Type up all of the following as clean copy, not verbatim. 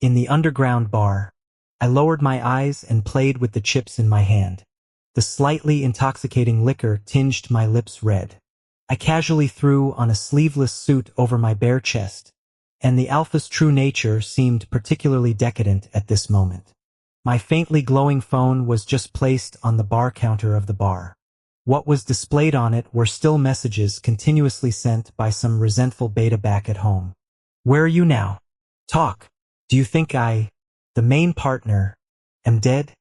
In the underground bar, I lowered my eyes and played with the chips in my hand. The slightly intoxicating liquor tinged my lips red. I casually threw on a sleeveless suit over my bare chest, and the alpha's true nature seemed particularly decadent at this moment. My faintly glowing phone was just placed on the bar counter of the bar. What was displayed on it were still messages continuously sent by some resentful beta back at home. Where are you now? Talk. Do you think I, the main partner, am dead?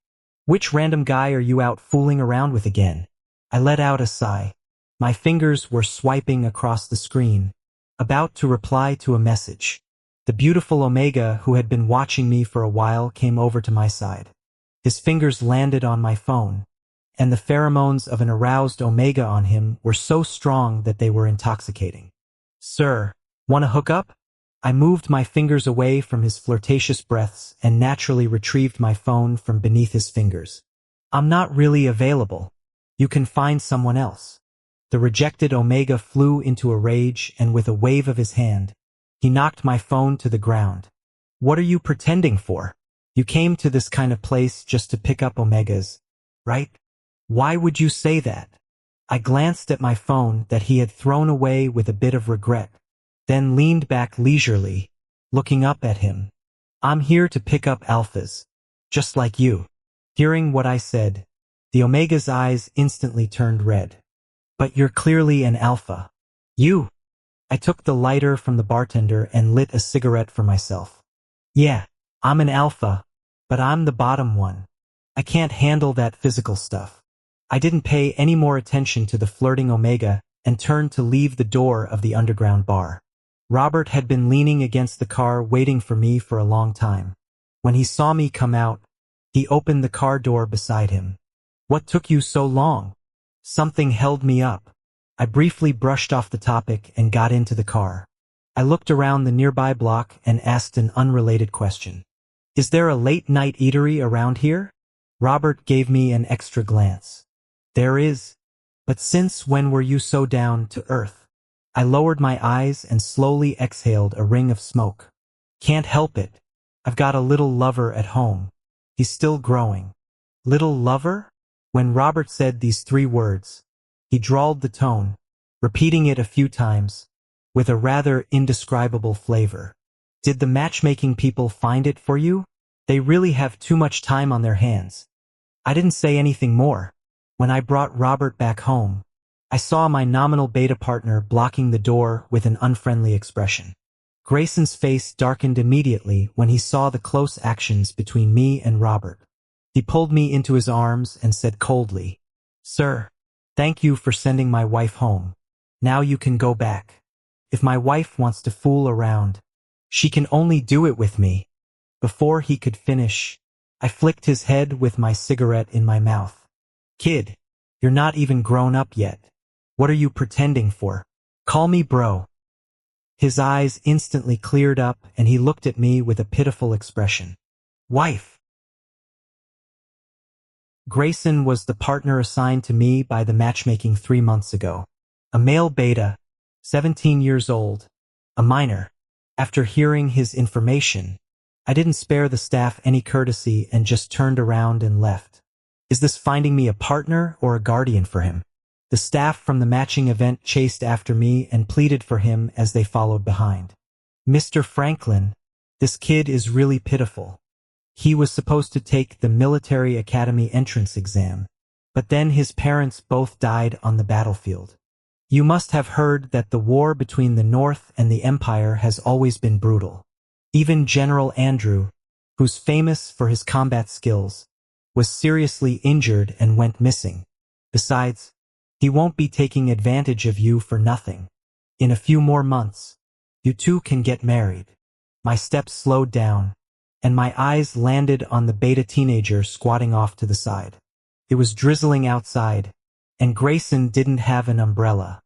Which random guy are you out fooling around with again? I let out a sigh. My fingers were swiping across the screen, about to reply to a message. The beautiful Omega, who had been watching me for a while, came over to my side. His fingers landed on my phone, and the pheromones of an aroused Omega on him were so strong that they were intoxicating. Sir, wanna hook up? I moved my fingers away from his flirtatious breaths and naturally retrieved my phone from beneath his fingers. I'm not really available. You can find someone else. The rejected Omega flew into a rage, and with a wave of his hand, he knocked my phone to the ground. What are you pretending for? You came to this kind of place just to pick up Omegas, right? Why would you say that? I glanced at my phone that he had thrown away with a bit of regret, then leaned back leisurely, looking up at him. I'm here to pick up alphas, just like you. Hearing what I said, the Omega's eyes instantly turned red. But you're clearly an alpha. You? I took the lighter from the bartender and lit a cigarette for myself. Yeah, I'm an alpha, but I'm the bottom one. I can't handle that physical stuff. I didn't pay any more attention to the flirting Omega and turned to leave the door of the underground bar. Robert had been leaning against the car waiting for me for a long time. When he saw me come out, he opened the car door beside him. What took you so long? Something held me up. I briefly brushed off the topic and got into the car. I looked around the nearby block and asked an unrelated question. Is there a late-night eatery around here? Robert gave me an extra glance. There is. But since when were you so down to earth? I lowered my eyes and slowly exhaled a ring of smoke. Can't help it. I've got a little lover at home. He's still growing. Little lover? When Robert said these 3 words, he drawled the tone, repeating it a few times, with a rather indescribable flavor. Did the matchmaking people find it for you? They really have too much time on their hands. I didn't say anything more. When I brought Robert back home, I saw my nominal beta partner blocking the door with an unfriendly expression. Grayson's face darkened immediately when he saw the close actions between me and Robert. He pulled me into his arms and said coldly, Sir, thank you for sending my wife home. Now you can go back. If my wife wants to fool around, she can only do it with me. Before he could finish, I flicked his head with my cigarette in my mouth. Kid, you're not even grown up yet. What are you pretending for? Call me bro. His eyes instantly cleared up and he looked at me with a pitiful expression. Wife. Grayson was the partner assigned to me by the matchmaking 3 months ago. A male beta, 17 years old, a minor. After hearing his information, I didn't spare the staff any courtesy and just turned around and left. Is this finding me a partner or a guardian for him? The staff from the matching event chased after me and pleaded for him as they followed behind. Mr. Franklin, this kid is really pitiful. He was supposed to take the military academy entrance exam, but then his parents both died on the battlefield. You must have heard that the war between the North and the Empire has always been brutal. Even General Andrew, who's famous for his combat skills, was seriously injured and went missing. Besides, he won't be taking advantage of you for nothing. In a few more months, you two can get married. My steps slowed down, and my eyes landed on the beta teenager squatting off to the side. It was drizzling outside, and Grayson didn't have an umbrella.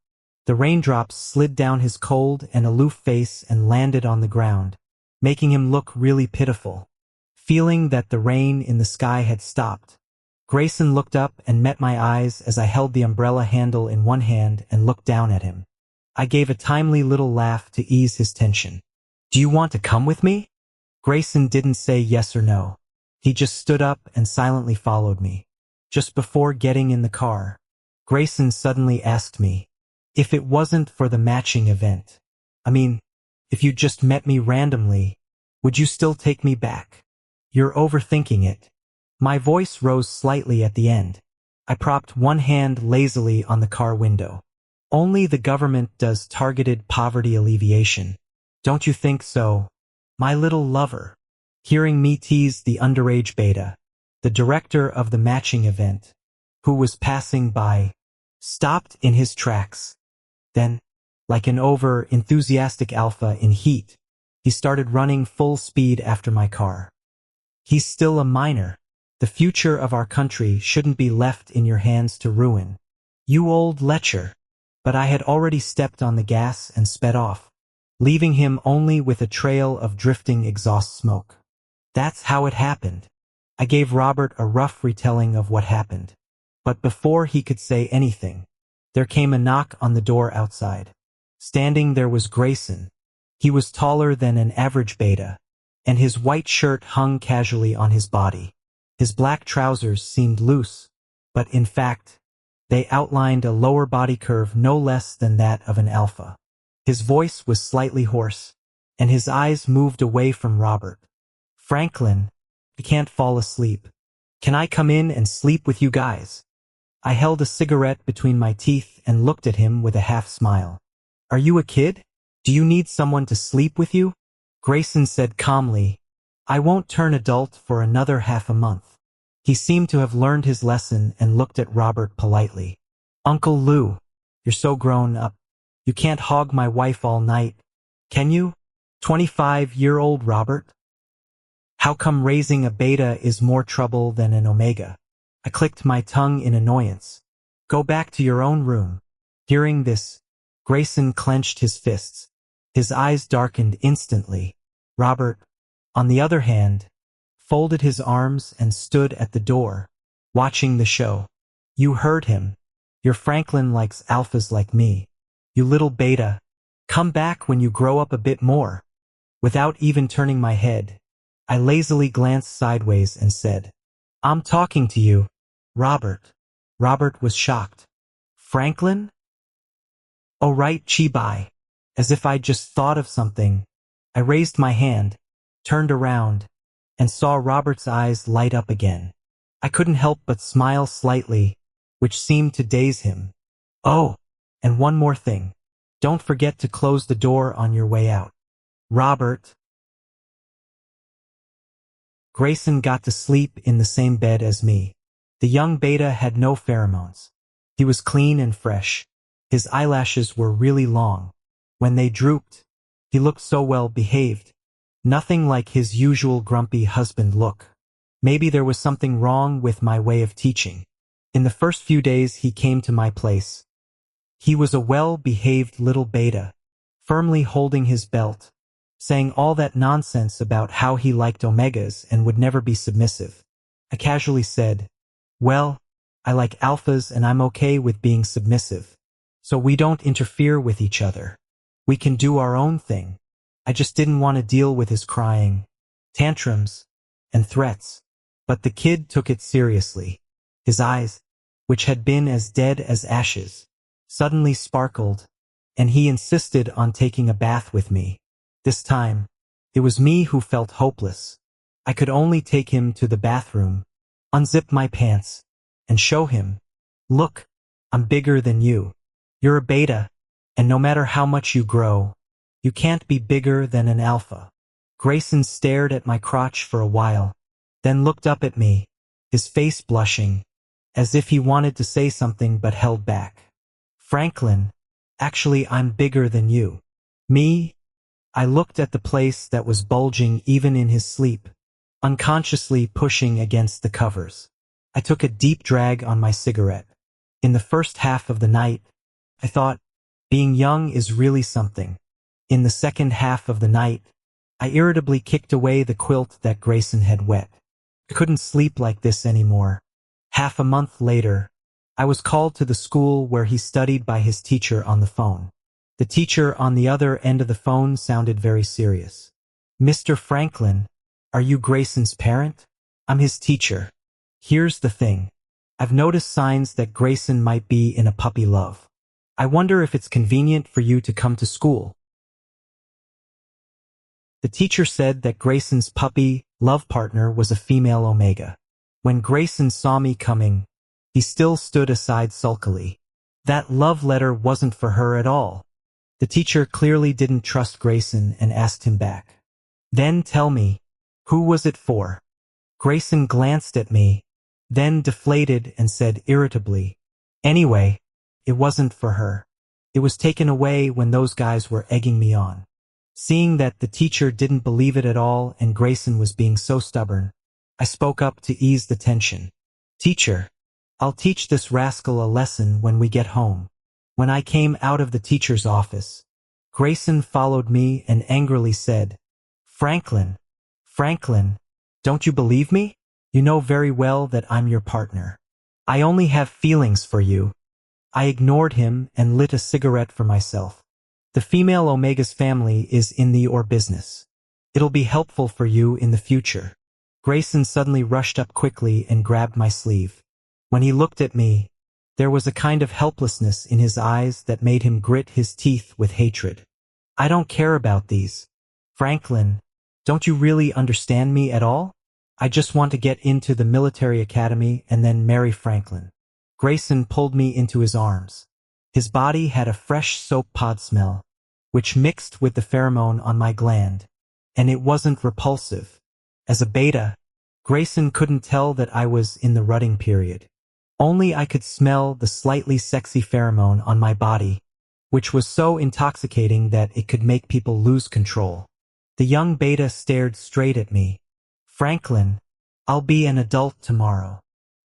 The raindrops slid down his cold and aloof face and landed on the ground, making him look really pitiful. Feeling that the rain in the sky had stopped, Grayson looked up and met my eyes as I held the umbrella handle in one hand and looked down at him. I gave a timely little laugh to ease his tension. Do you want to come with me? Grayson didn't say yes or no. He just stood up and silently followed me. Just before getting in the car, Grayson suddenly asked me if it wasn't for the matching event. I mean, if you just met me randomly, would you still take me back? You're overthinking it. My voice rose slightly at the end. I propped one hand lazily on the car window. Only the government does targeted poverty alleviation. Don't you think so? My little lover. Hearing me tease the underage beta, the director of the matching event, who was passing by, stopped in his tracks. Then, like an over-enthusiastic alpha in heat, he started running full speed after my car. He's still a minor. The future of our country shouldn't be left in your hands to ruin. You old lecher. But I had already stepped on the gas and sped off, leaving him only with a trail of drifting exhaust smoke. That's how it happened. I gave Robert a rough retelling of what happened. But before he could say anything, there came a knock on the door outside. Standing there was Grayson. He was taller than an average beta, and his white shirt hung casually on his body. His black trousers seemed loose, but in fact, they outlined a lower body curve no less than that of an alpha. His voice was slightly hoarse, and his eyes moved away from Robert. Franklin, I can't fall asleep. Can I come in and sleep with you guys? I held a cigarette between my teeth and looked at him with a half smile. Are you a kid? Do you need someone to sleep with you? Grayson said calmly, I won't turn adult for another half a month. He seemed to have learned his lesson and looked at Robert politely. Uncle Lou, you're so grown up. You can't hog my wife all night, can you? 25-year-old Robert? How come raising a beta is more trouble than an omega? I clicked my tongue in annoyance. Go back to your own room. Hearing this, Grayson clenched his fists. His eyes darkened instantly. Robert, on the other hand, folded his arms and stood at the door, watching the show. You heard him. Your Franklin likes alphas like me. You little beta. Come back when you grow up a bit more. Without even turning my head, I lazily glanced sideways and said, I'm talking to you, Robert. Robert was shocked. Franklin? Oh right, Chibai. As if I'd just thought of something, I raised my hand, turned around, and saw Robert's eyes light up again. I couldn't help but smile slightly, which seemed to daze him. Oh, and one more thing. Don't forget to close the door on your way out. Robert. Grayson got to sleep in the same bed as me. The young beta had no pheromones. He was clean and fresh. His eyelashes were really long. When they drooped, he looked so well behaved. Nothing like his usual grumpy husband look. Maybe there was something wrong with my way of teaching. In the first few days he came to my place. He was a well-behaved little beta, firmly holding his belt, saying all that nonsense about how he liked omegas and would never be submissive. I casually said, well, I like alphas and I'm okay with being submissive. So we don't interfere with each other. We can do our own thing. I just didn't want to deal with his crying, tantrums, and threats. But the kid took it seriously. His eyes, which had been as dead as ashes, suddenly sparkled, and he insisted on taking a bath with me. This time, it was me who felt hopeless. I could only take him to the bathroom, unzip my pants, and show him, look, I'm bigger than you. You're a beta, and no matter how much you grow, you can't be bigger than an alpha. Grayson stared at my crotch for a while, then looked up at me, his face blushing, as if he wanted to say something but held back. Franklin, actually I'm bigger than you. Me? I looked at the place that was bulging even in his sleep, unconsciously pushing against the covers. I took a deep drag on my cigarette. In the first half of the night, I thought, being young is really something. In the second half of the night, I irritably kicked away the quilt that Grayson had wet. I couldn't sleep like this anymore. Half a month later, I was called to the school where he studied by his teacher on the phone. The teacher on the other end of the phone sounded very serious. Mr. Franklin, Are you Grayson's parent? I'm his teacher. Here's the thing. I've noticed signs that Grayson might be in a puppy love. I wonder if it's convenient for you to come to school. The teacher said that Grayson's puppy love partner was a female Omega. When Grayson saw me coming, he still stood aside sulkily. That love letter wasn't for her at all. The teacher clearly didn't trust Grayson and asked him back. Then tell me, who was it for? Grayson glanced at me, then deflated and said irritably, anyway, it wasn't for her. It was taken away when those guys were egging me on. Seeing that the teacher didn't believe it at all and Grayson was being so stubborn, I spoke up to ease the tension. Teacher, I'll teach this rascal a lesson when we get home. When I came out of the teacher's office, Grayson followed me and angrily said, Franklin, don't you believe me? You know very well that I'm your partner. I only have feelings for you. I ignored him and lit a cigarette for myself. The female Omega's family is in the ore business. It'll be helpful for you in the future. Grayson suddenly rushed up quickly and grabbed my sleeve. When he looked at me, there was a kind of helplessness in his eyes that made him grit his teeth with hatred. I don't care about these. Franklin, don't you really understand me at all? I just want to get into the military academy and then marry Franklin. Grayson pulled me into his arms. His body had a fresh soap pod smell, which mixed with the pheromone on my gland, and it wasn't repulsive. As a beta, Grayson couldn't tell that I was in the rutting period. Only I could smell the slightly sexy pheromone on my body, which was so intoxicating that it could make people lose control. The young beta stared straight at me. Franklin, I'll be an adult tomorrow.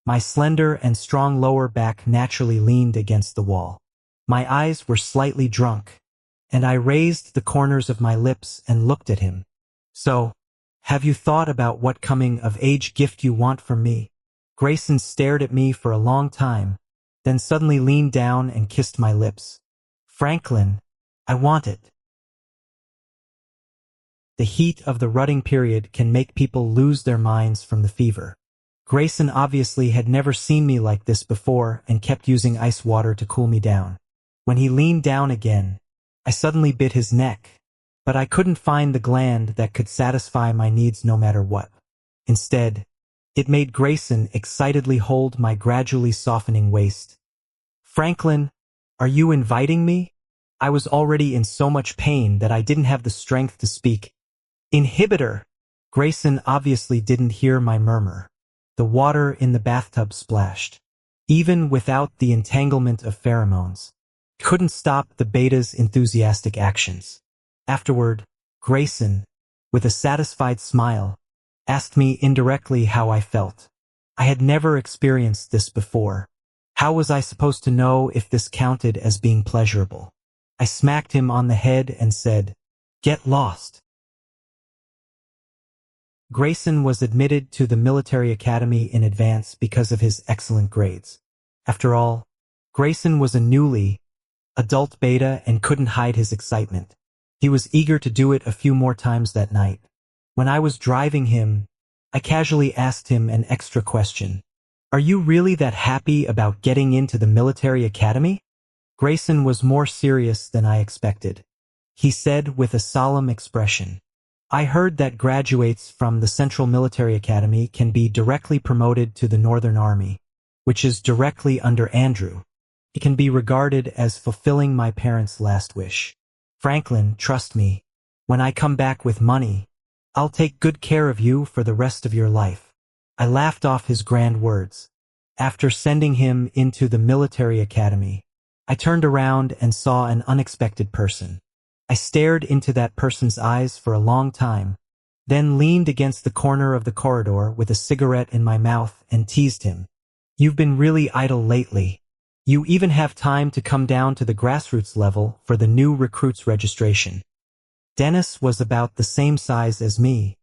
My slender and strong lower back naturally leaned against the wall. My eyes were slightly drunk, and I raised the corners of my lips and looked at him. So, have you thought about what coming-of-age gift you want from me? Grayson stared at me for a long time, then suddenly leaned down and kissed my lips. Franklin, I want it. The heat of the rutting period can make people lose their minds from the fever. Grayson obviously had never seen me like this before and kept using ice water to cool me down. When he leaned down again, I suddenly bit his neck, but I couldn't find the gland that could satisfy my needs no matter what. Instead, it made Grayson excitedly hold my gradually softening waist. Franklin, are you inviting me? I was already in so much pain that I didn't have the strength to speak. Inhibitor! Grayson obviously didn't hear my murmur. The water in the bathtub splashed. Even without the entanglement of pheromones, couldn't stop the beta's enthusiastic actions. Afterward, Grayson, with a satisfied smile, asked me indirectly how I felt. I had never experienced this before. How was I supposed to know if this counted as being pleasurable? I smacked him on the head and said, "Get lost." Grayson was admitted to the military academy in advance because of his excellent grades. After all, Grayson was a newly adult beta and couldn't hide his excitement. He was eager to do it a few more times that night. When I was driving him, I casually asked him an extra question. Are you really that happy about getting into the military academy? Grayson was more serious than I expected. He said with a solemn expression, I heard that graduates from the Central Military Academy can be directly promoted to the Northern Army, which is directly under Andrew. It can be regarded as fulfilling my parents' last wish. Franklin, trust me, when I come back with money, I'll take good care of you for the rest of your life. I laughed off his grand words. After sending him into the military academy, I turned around and saw an unexpected person. I stared into that person's eyes for a long time, then leaned against the corner of the corridor with a cigarette in my mouth and teased him. You've been really idle lately. You even have time to come down to the grassroots level for the new recruits registration. Dennis was about the same size as me,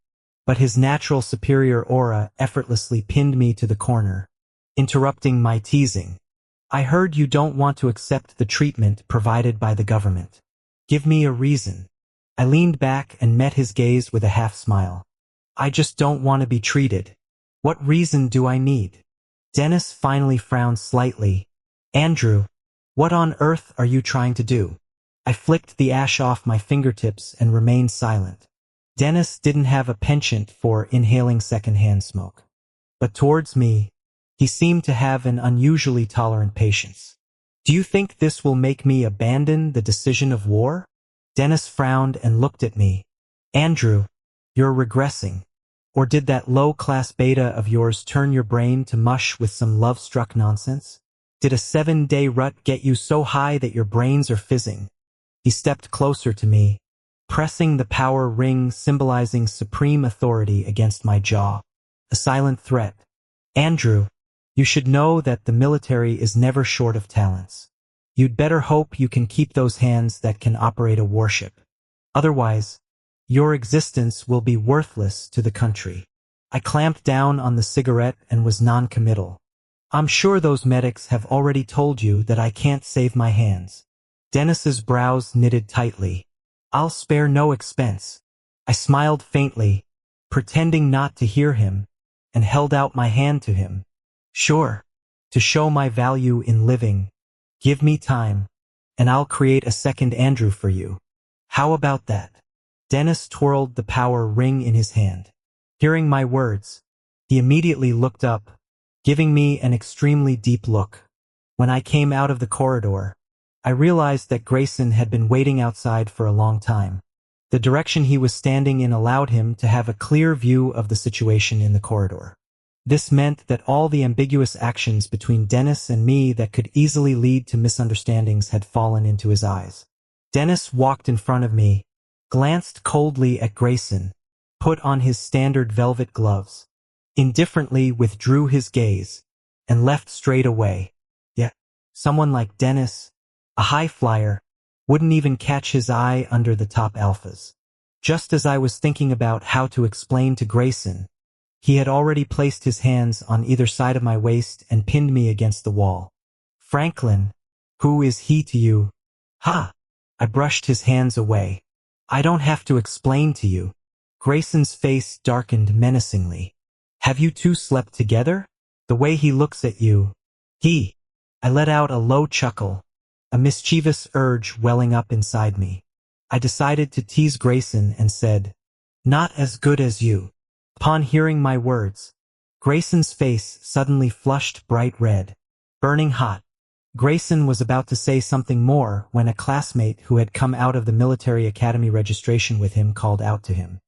but his natural superior aura effortlessly pinned me to the corner, interrupting my teasing. I heard you don't want to accept the treatment provided by the government. Give me a reason. I leaned back and met his gaze with a half smile. I just don't want to be treated. What reason do I need? Dennis finally frowned slightly. Andrew, what on earth are you trying to do? I flicked the ash off my fingertips and remained silent. Dennis didn't have a penchant for inhaling secondhand smoke. But towards me, he seemed to have an unusually tolerant patience. Do you think this will make me abandon the decision of war? Dennis frowned and looked at me. Andrew, you're regressing. Or did that low-class beta of yours turn your brain to mush with some love-struck nonsense? Did a 7-day rut get you so high that your brains are fizzing? He stepped closer to me, pressing the power ring symbolizing supreme authority against my jaw. A silent threat. Andrew, you should know that the military is never short of talents. You'd better hope you can keep those hands that can operate a warship. Otherwise, your existence will be worthless to the country. I clamped down on the cigarette and was non-committal. I'm sure those medics have already told you that I can't save my hands. Dennis's brows knitted tightly. I'll spare no expense. I smiled faintly, pretending not to hear him, and held out my hand to him. Sure, to show my value in living. Give me time, and I'll create a second Andrew for you. How about that? Dennis twirled the power ring in his hand. Hearing my words, he immediately looked up, giving me an extremely deep look. When I came out of the corridor, I realized that Grayson had been waiting outside for a long time. The direction he was standing in allowed him to have a clear view of the situation in the corridor. This meant that all the ambiguous actions between Dennis and me that could easily lead to misunderstandings had fallen into his eyes. Dennis walked in front of me, glanced coldly at Grayson, put on his standard velvet gloves, indifferently withdrew his gaze, and left straight away. Yet, someone like Dennis, a high flyer, wouldn't even catch his eye under the top alphas. Just as I was thinking about how to explain to Grayson, he had already placed his hands on either side of my waist and pinned me against the wall. Franklin, who is he to you? Ha! I brushed his hands away. I don't have to explain to you. Grayson's face darkened menacingly. Have you two slept together? The way he looks at you. I let out a low chuckle, a mischievous urge welling up inside me. I decided to tease Grayson and said, not as good as you. Upon hearing my words, Grayson's face suddenly flushed bright red, burning hot. Grayson was about to say something more when a classmate who had come out of the military academy registration with him called out to him.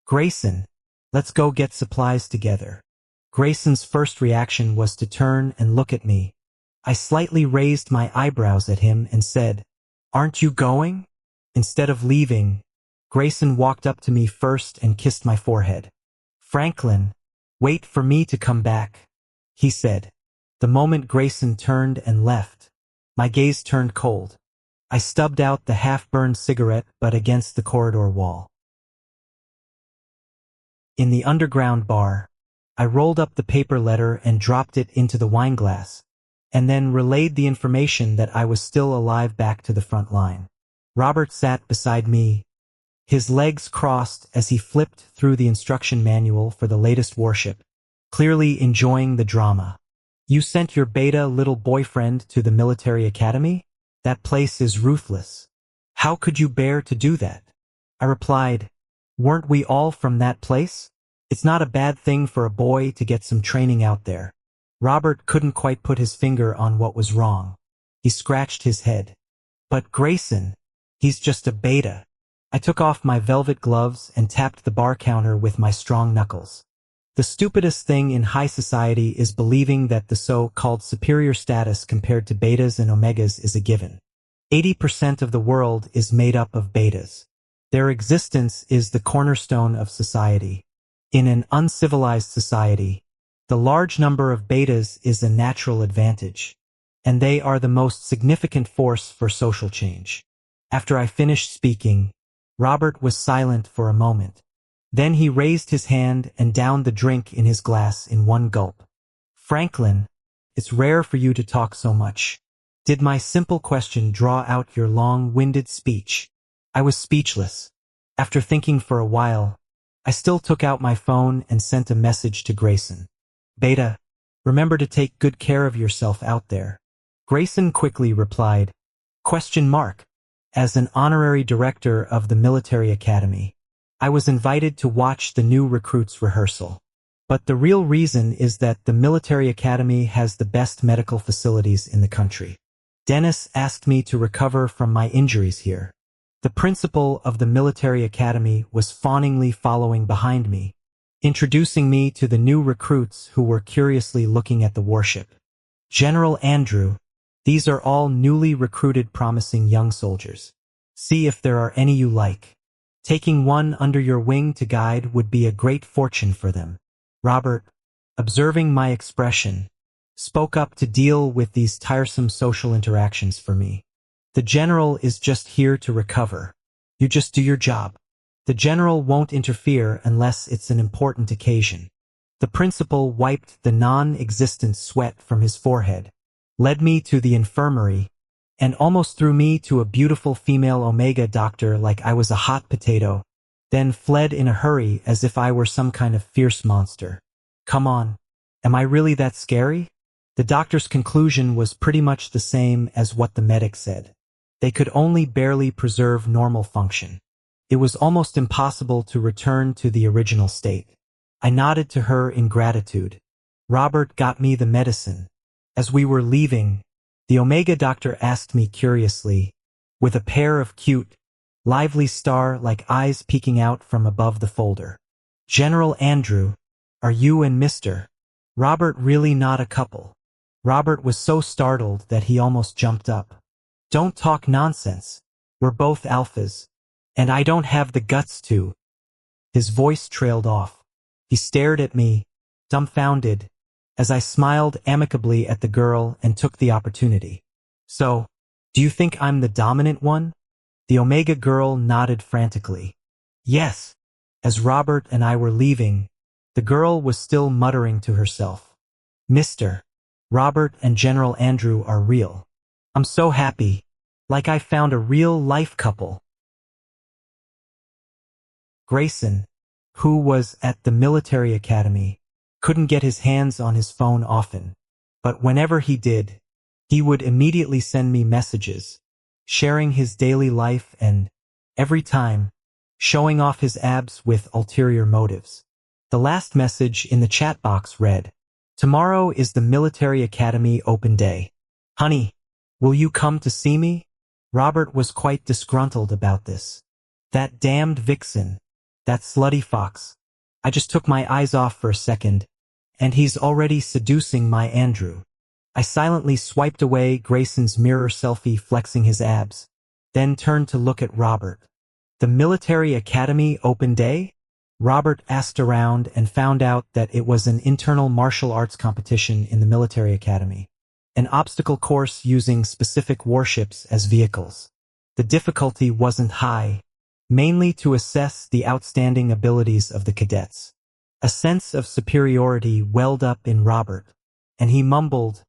Grayson, let's go get supplies together. Grayson's first reaction was to turn and look at me. I slightly raised my eyebrows at him and said, aren't you going? Instead of leaving, Grayson walked up to me first and kissed my forehead. Franklin, wait for me to come back, he said. The moment Grayson turned and left, my gaze turned cold. I stubbed out the half-burned cigarette butt against the corridor wall. In the underground bar, I rolled up the paper letter and dropped it into the wine glass, and then relayed the information that I was still alive back to the front line. Robert sat beside me, his legs crossed as he flipped through the instruction manual for the latest warship, clearly enjoying the drama. You sent your beta little boyfriend to the military academy? That place is ruthless. How could you bear to do that? I replied, weren't we all from that place? It's not a bad thing for a boy to get some training out there. Robert couldn't quite put his finger on what was wrong. He scratched his head. But Grayson, he's just a beta. I took off my velvet gloves and tapped the bar counter with my strong knuckles. The stupidest thing in high society is believing that the so-called superior status compared to betas and omegas is a given. 80% of the world is made up of betas. Their existence is the cornerstone of society. In an uncivilized society, the large number of betas is a natural advantage, and they are the most significant force for social change. After I finished speaking, Robert was silent for a moment. Then he raised his hand and downed the drink in his glass in one gulp. Franklin, it's rare for you to talk so much. Did my simple question draw out your long-winded speech? I was speechless. After thinking for a while, I still took out my phone and sent a message to Grayson. Beta, remember to take good care of yourself out there. Grayson quickly replied, question mark. As an honorary director of the military academy, I was invited to watch the new recruits rehearsal. But the real reason is that the military academy has the best medical facilities in the country. Dennis asked me to recover from my injuries here. The principal of the military academy was fawningly following behind me, introducing me to the new recruits who were curiously looking at the warship. General Andrew, these are all newly recruited promising young soldiers. See if there are any you like. Taking one under your wing to guide would be a great fortune for them. Robert, observing my expression, spoke up to deal with these tiresome social interactions for me. The general is just here to recover. You just do your job. The general won't interfere unless it's an important occasion. The principal wiped the non-existent sweat from his forehead, led me to the infirmary, and almost threw me to a beautiful female Omega doctor like I was a hot potato, then fled in a hurry as if I were some kind of fierce monster. Come on, am I really that scary? The doctor's conclusion was pretty much the same as what the medic said. They could only barely preserve normal function. It was almost impossible to return to the original state. I nodded to her in gratitude. Robert got me the medicine. As we were leaving, the Omega doctor asked me curiously, with a pair of cute, lively star-like eyes peeking out from above the folder. General Andrew, are you and Mr. Robert really not a couple? Robert was so startled that he almost jumped up. Don't talk nonsense. We're both alphas. And I don't have the guts to. His voice trailed off. He stared at me, dumbfounded, as I smiled amicably at the girl and took the opportunity. So, do you think I'm the dominant one? The Omega girl nodded frantically. Yes. As Robert and I were leaving, the girl was still muttering to herself. Mr. Robert and General Andrew are real. I'm so happy. Like I found a real-life couple. Grayson, who was at the military academy, couldn't get his hands on his phone often, but whenever he did, he would immediately send me messages, sharing his daily life and, every time, showing off his abs with ulterior motives. The last message in the chat box read, tomorrow is the military academy open day. Honey, will you come to see me? Robert was quite disgruntled about this. That damned vixen, that slutty fox. I just took my eyes off for a second, and he's already seducing my Andrew. I silently swiped away Grayson's mirror selfie flexing his abs, then turned to look at Robert. The military academy open day? Robert asked around and found out that it was an internal martial arts competition in the military academy. An obstacle course using specific warships as vehicles. The difficulty wasn't high, mainly to assess the outstanding abilities of the cadets. A sense of superiority welled up in Robert, and he mumbled,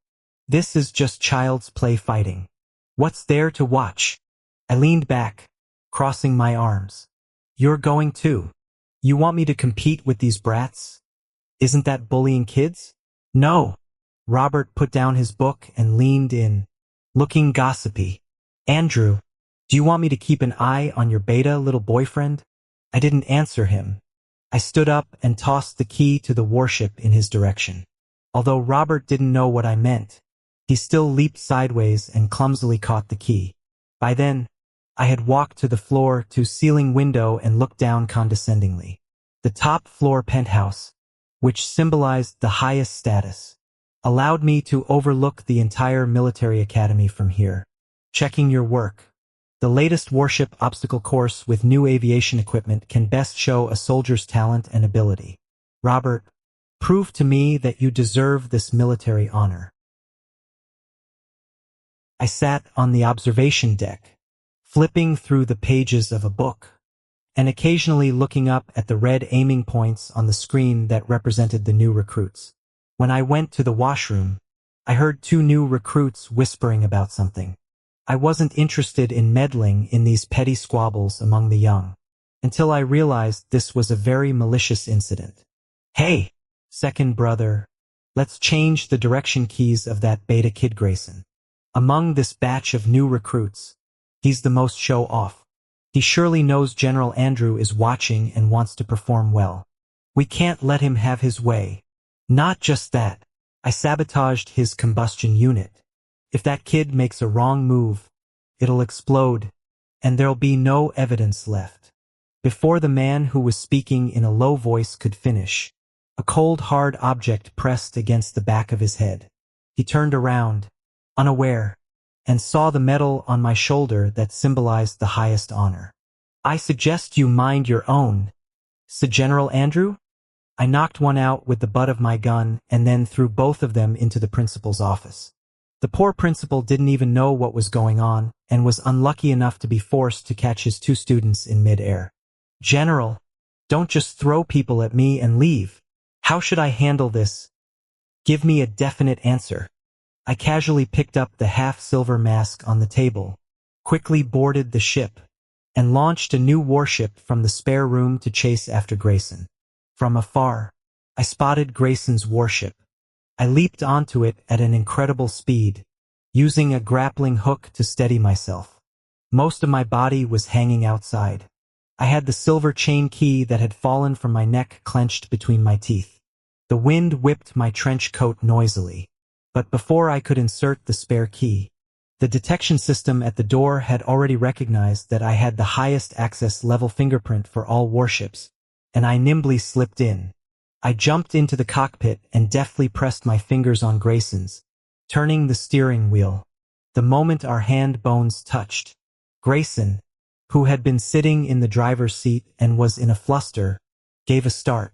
this is just child's play fighting. What's there to watch? I leaned back, crossing my arms. You're going too. You want me to compete with these brats? Isn't that bullying kids? No. Robert put down his book and leaned in, looking gossipy. Andrew, do you want me to keep an eye on your beta little boyfriend? I didn't answer him. I stood up and tossed the key to the warship in his direction. Although Robert didn't know what I meant, he still leaped sideways and clumsily caught the key. By then, I had walked to the floor-to-ceiling window and looked down condescendingly. The top-floor penthouse, which symbolized the highest status, allowed me to overlook the entire military academy from here. Checking your work. The latest warship obstacle course with new aviation equipment can best show a soldier's talent and ability. Robert, prove to me that you deserve this military honor. I sat on the observation deck, flipping through the pages of a book, and occasionally looking up at the red aiming points on the screen that represented the new recruits. When I went to the washroom, I heard two new recruits whispering about something. I wasn't interested in meddling in these petty squabbles among the young. until I realized this was a very malicious incident. Hey, second brother, let's change the direction keys of that beta kid Grayson. Among this batch of new recruits, he's the most show-off. He surely knows General Andrew is watching and wants to perform well. We can't let him have his way. Not just that, I sabotaged his combustion unit. If that kid makes a wrong move, it'll explode, and there'll be no evidence left. Before the man who was speaking in a low voice could finish, a cold, hard object pressed against the back of his head. He turned around, unaware, and saw the medal on my shoulder that symbolized the highest honor. I suggest you mind your own, said General Andrew. I knocked one out with the butt of my gun and then threw both of them into the principal's office. The poor principal didn't even know what was going on and was unlucky enough to be forced to catch his two students in mid-air. General, don't just throw people at me and leave. How should I handle this? Give me a definite answer. I casually picked up the half-silver mask on the table, quickly boarded the ship, and launched a new warship from the spare room to chase after Grayson. From afar, I spotted Grayson's warship. I leaped onto it at an incredible speed, using a grappling hook to steady myself. Most of my body was hanging outside. I had the silver chain key that had fallen from my neck clenched between my teeth. The wind whipped my trench coat noisily, but before I could insert the spare key, the detection system at the door had already recognized that I had the highest access level fingerprint for all warships, and I nimbly slipped in. I jumped into the cockpit and deftly pressed my fingers on Grayson's, turning the steering wheel. The moment our hand bones touched, Grayson, who had been sitting in the driver's seat and was in a fluster, gave a start.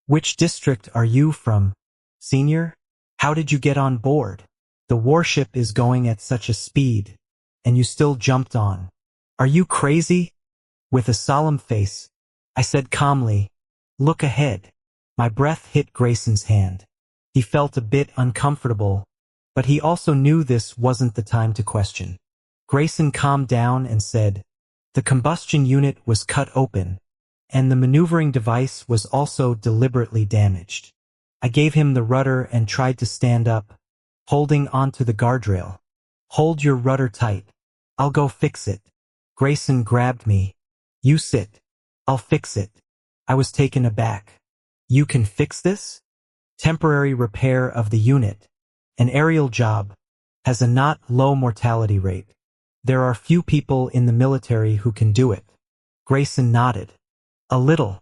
Which district are you from, senior? How did you get on board? The warship is going at such a speed, and you still jumped on. Are you crazy? With a solemn face, I said calmly, look ahead. My breath hit Grayson's hand. He felt a bit uncomfortable, but he also knew this wasn't the time to question. Grayson calmed down and said, the combustion unit was cut open, and the maneuvering device was also deliberately damaged. I gave him the rudder and tried to stand up, holding onto the guardrail. Hold your rudder tight. I'll go fix it. Grayson grabbed me. You sit. I'll fix it. I was taken aback. You can fix this? Temporary repair of the unit, an aerial job, has a not low mortality rate. There are few people in the military who can do it. Grayson nodded. A little.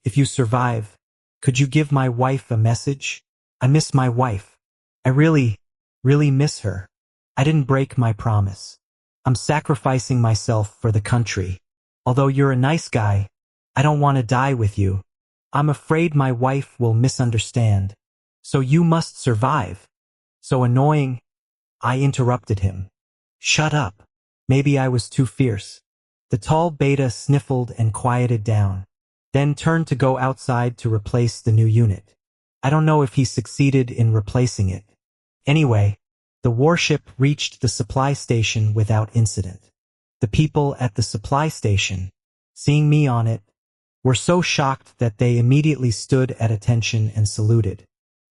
If you survive, could you give my wife a message? I miss my wife. I really miss her. I didn't break my promise. I'm sacrificing myself for the country. Although you're a nice guy, I don't want to die with you. I'm afraid my wife will misunderstand. So you must survive. So annoying. I interrupted him. Shut up. Maybe I was too fierce. The tall beta sniffled and quieted down, then turned to go outside to replace the new unit. I don't know if he succeeded in replacing it. Anyway, the warship reached the supply station without incident. The people at the supply station, seeing me on it, were so shocked that they immediately stood at attention and saluted.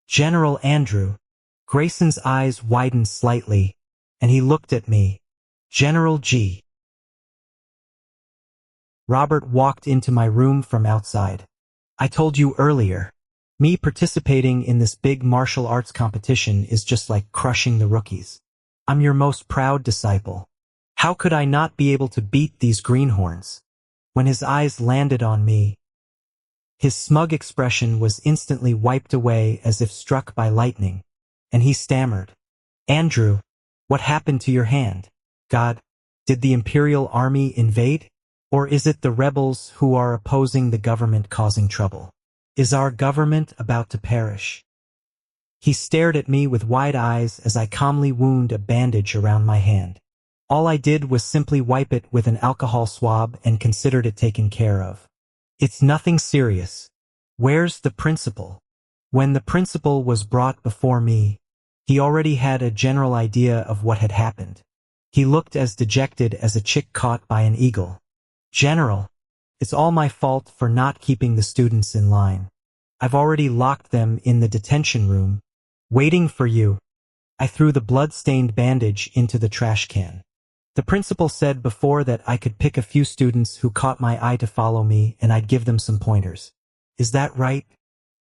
General Andrew. Grayson's eyes widened slightly, and he looked at me. General G. Robert walked into my room from outside. I told you earlier, me participating in this big martial arts competition is just like crushing the rookies. I'm your most proud disciple. How could I not be able to beat these greenhorns? When his eyes landed on me, his smug expression was instantly wiped away as if struck by lightning, and he stammered. Andrew, what happened to your hand? God, did the Imperial Army invade? Or is it the rebels who are opposing the government causing trouble? Is our government about to perish? He stared at me with wide eyes as I calmly wound a bandage around my hand. All I did was simply wipe it with an alcohol swab and considered it taken care of. It's nothing serious. Where's the principal? When the principal was brought before me, he already had a general idea of what had happened. He looked as dejected as a chick caught by an eagle. General, It's all my fault for not keeping the students in line. I've already locked them in the detention room, waiting for you. I threw the blood-stained bandage into the trash can. The principal said before that I could pick a few students who caught my eye to follow me and I'd give them some pointers. Is that right?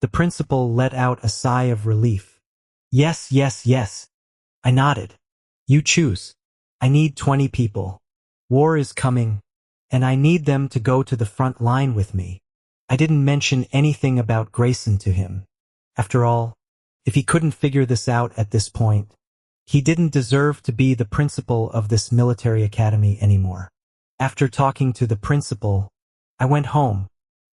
The principal let out a sigh of relief. Yes, yes, yes. I nodded. You choose. I need 20 people. War is coming, and I need them to go to the front line with me. I didn't mention anything about Grayson to him. After all, if he couldn't figure this out at this point, he didn't deserve to be the principal of this military academy anymore. After talking to the principal, I went home.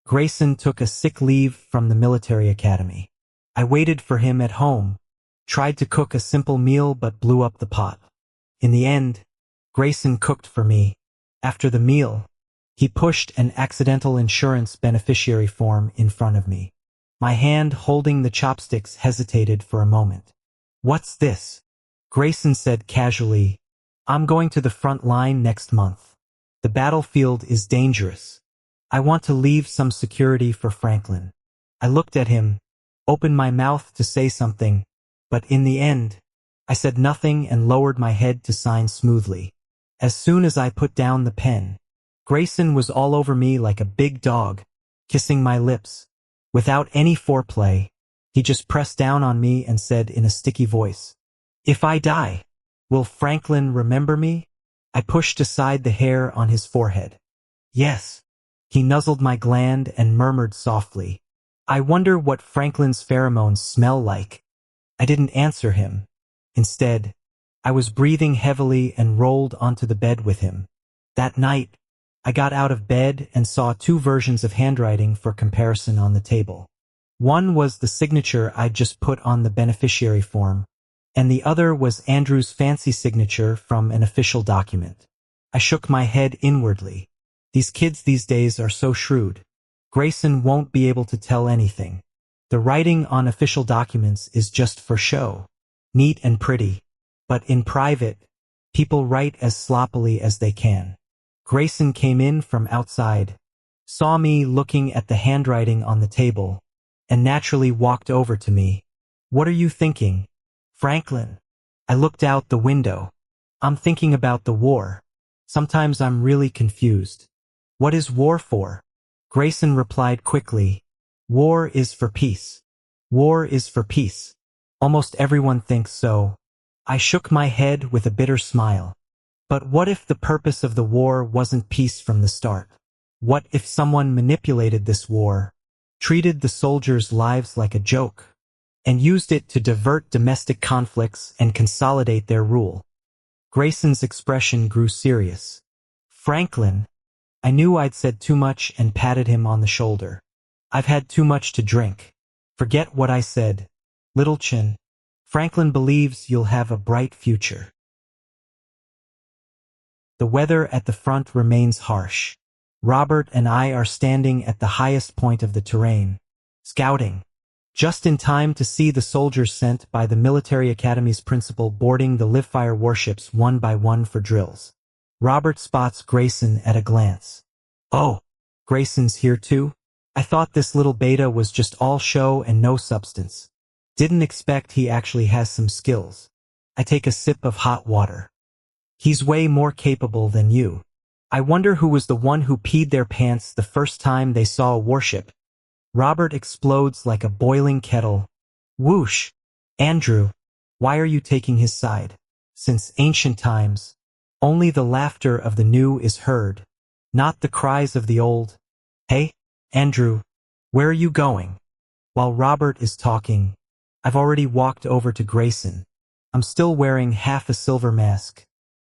Grayson took a sick leave from the military academy. I waited for him at home, tried to cook a simple meal but blew up the pot. In the end, Grayson cooked for me. After the meal, he pushed an accidental insurance beneficiary form in front of me. My hand holding the chopsticks hesitated for a moment. What's this? Grayson said casually, I'm going to the front line next month. The battlefield is dangerous. I want to leave some security for Franklin. I looked at him, opened my mouth to say something, but in the end, I said nothing and lowered my head to sign smoothly. As soon as I put down the pen, Grayson was all over me like a big dog, kissing my lips. Without any foreplay, he just pressed down on me and said in a sticky voice, If I die, will Franklin remember me? I pushed aside the hair on his forehead. Yes. He nuzzled my gland and murmured softly, I wonder what Franklin's pheromones smell like. I didn't answer him. Instead, I was breathing heavily and rolled onto the bed with him. That night, I got out of bed and saw two versions of handwriting for comparison on the table. One was the signature I'd just put on the beneficiary form, and the other was Andrew's fancy signature from an official document. I shook my head inwardly. These kids these days are so shrewd. Grayson won't be able to tell anything. The writing on official documents is just for show. Neat and pretty. But in private, people write as sloppily as they can. Grayson came in from outside, saw me looking at the handwriting on the table, and naturally walked over to me. What are you thinking, Franklin? I looked out the window. I'm thinking about the war. Sometimes I'm really confused. What is war for? Grayson replied quickly. War is for peace. War is for peace. Almost everyone thinks so. I shook my head with a bitter smile. But what if the purpose of the war wasn't peace from the start? What if someone manipulated this war, treated the soldiers' lives like a joke, and used it to divert domestic conflicts and consolidate their rule? Grayson's expression grew serious. Franklin, I knew I'd said too much and patted him on the shoulder. I've had too much to drink. Forget what I said. Little Chin. Franklin believes you'll have a bright future. The weather at the front remains harsh. Robert and I are standing at the highest point of the terrain, scouting, just in time to see the soldiers sent by the military academy's principal boarding the live-fire warships one by one for drills. Robert spots Grayson at a glance. Oh, Grayson's here too? I thought this little beta was just all show and no substance. Didn't expect he actually has some skills. I take a sip of hot water. He's way more capable than you. I wonder who was the one who peed their pants the first time they saw a warship. Robert explodes like a boiling kettle. Whoosh! Andrew, why are you taking his side? Since ancient times, only the laughter of the new is heard, not the cries of the old. Hey, Andrew, where are you going? While Robert is talking, I've already walked over to Grayson. I'm still wearing half a silver mask,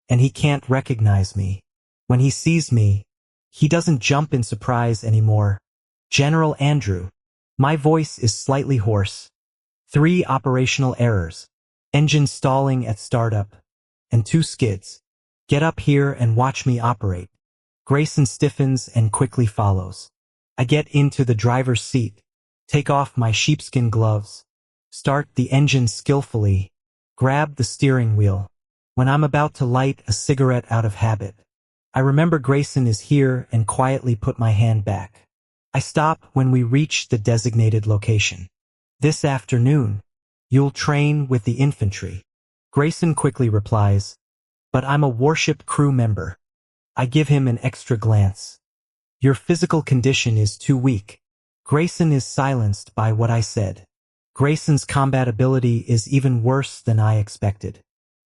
and he can't recognize me. When he sees me, he doesn't jump in surprise anymore. General Andrew. My voice is slightly hoarse. 3 operational errors. Engine stalling at startup. And 2 skids. Get up here and watch me operate. Grayson stiffens and quickly follows. I get into the driver's seat, take off my sheepskin gloves, start the engine skillfully, grab the steering wheel. When I'm about to light a cigarette out of habit, I remember Grayson is here and quietly put my hand back. I stop when we reach the designated location. This afternoon, you'll train with the infantry. Grayson quickly replies, but I'm a warship crew member. I give him an extra glance. Your physical condition is too weak. Grayson is silenced by what I said. Grayson's combat ability is even worse than I expected.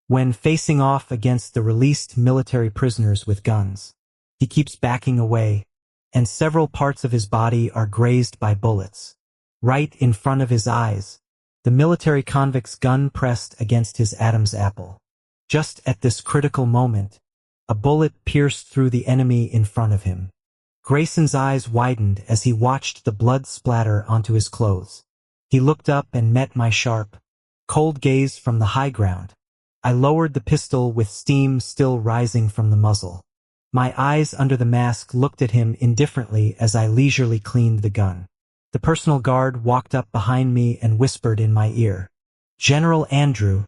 When facing off against the released military prisoners with guns, he keeps backing away, and several parts of his body are grazed by bullets. Right in front of his eyes, the military convict's gun pressed against his Adam's apple. Just at this critical moment, a bullet pierced through the enemy in front of him. Grayson's eyes widened as he watched the blood splatter onto his clothes. He looked up and met my sharp, cold gaze from the high ground. I lowered the pistol with steam still rising from the muzzle. My eyes under the mask looked at him indifferently as I leisurely cleaned the gun. The personal guard walked up behind me and whispered in my ear, "General Andrew,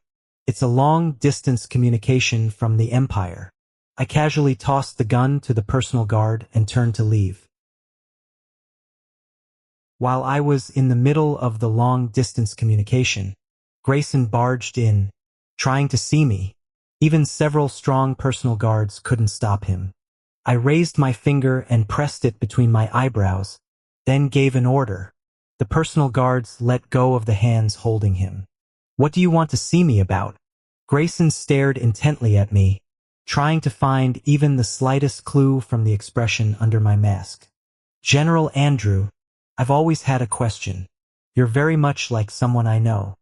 it's a long-distance communication from the Empire." I casually tossed the gun to the personal guard and turned to leave. While I was in the middle of the long-distance communication, Grayson barged in, trying to see me. Even several strong personal guards couldn't stop him. I raised my finger and pressed it between my eyebrows, then gave an order. The personal guards let go of the hands holding him. "What do you want to see me about?" Grayson stared intently at me, trying to find even the slightest clue from the expression under my mask. "General Andrew, I've always had a question. You're very much like someone I know.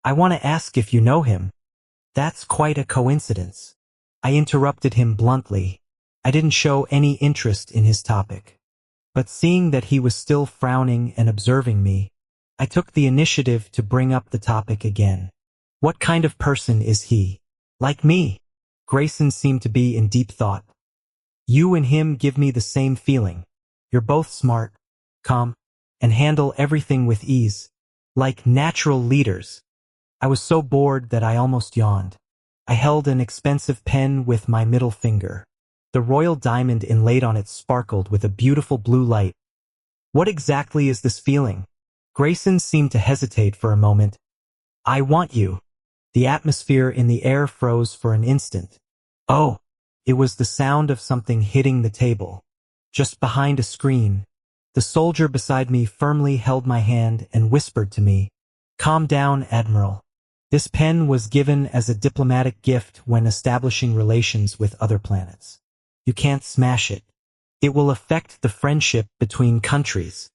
I want to ask if you know him." "That's quite a coincidence." I interrupted him bluntly. I didn't show any interest in his topic. But seeing that he was still frowning and observing me, I took the initiative to bring up the topic again. "What kind of person is he?" "Like me." Grayson seemed to be in deep thought. "You and him give me the same feeling. You're both smart, calm, and handle everything with ease, like natural leaders." I was so bored that I almost yawned. I held an expensive pen with my middle finger. The royal diamond inlaid on it sparkled with a beautiful blue light. "What exactly is this feeling?" Grayson seemed to hesitate for a moment. "I want you." The atmosphere in the air froze for an instant. Oh, it was the sound of something hitting the table. Just behind a screen, the soldier beside me firmly held my hand and whispered to me, "Calm down, Admiral. This pen was given as a diplomatic gift when establishing relations with other planets. You can't smash it. It will affect the friendship between countries."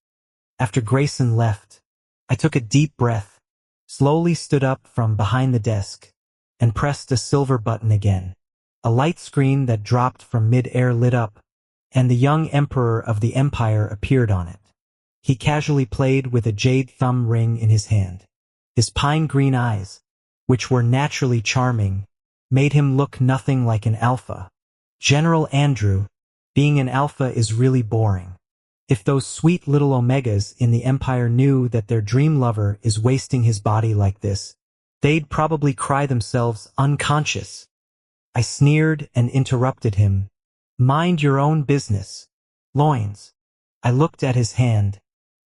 After Grayson left, I took a deep breath, slowly stood up from behind the desk, and pressed a silver button again. A light screen that dropped from mid-air lit up, and the young emperor of the empire appeared on it. He casually played with a jade thumb ring in his hand. His pine-green eyes, which were naturally charming, made him look nothing like an alpha. "General Andrew, being an alpha is really boring. If those sweet little omegas in the Empire knew that their dream lover is wasting his body like this, they'd probably cry themselves unconscious." I sneered and interrupted him. "Mind your own business. Loins." I looked at his hand,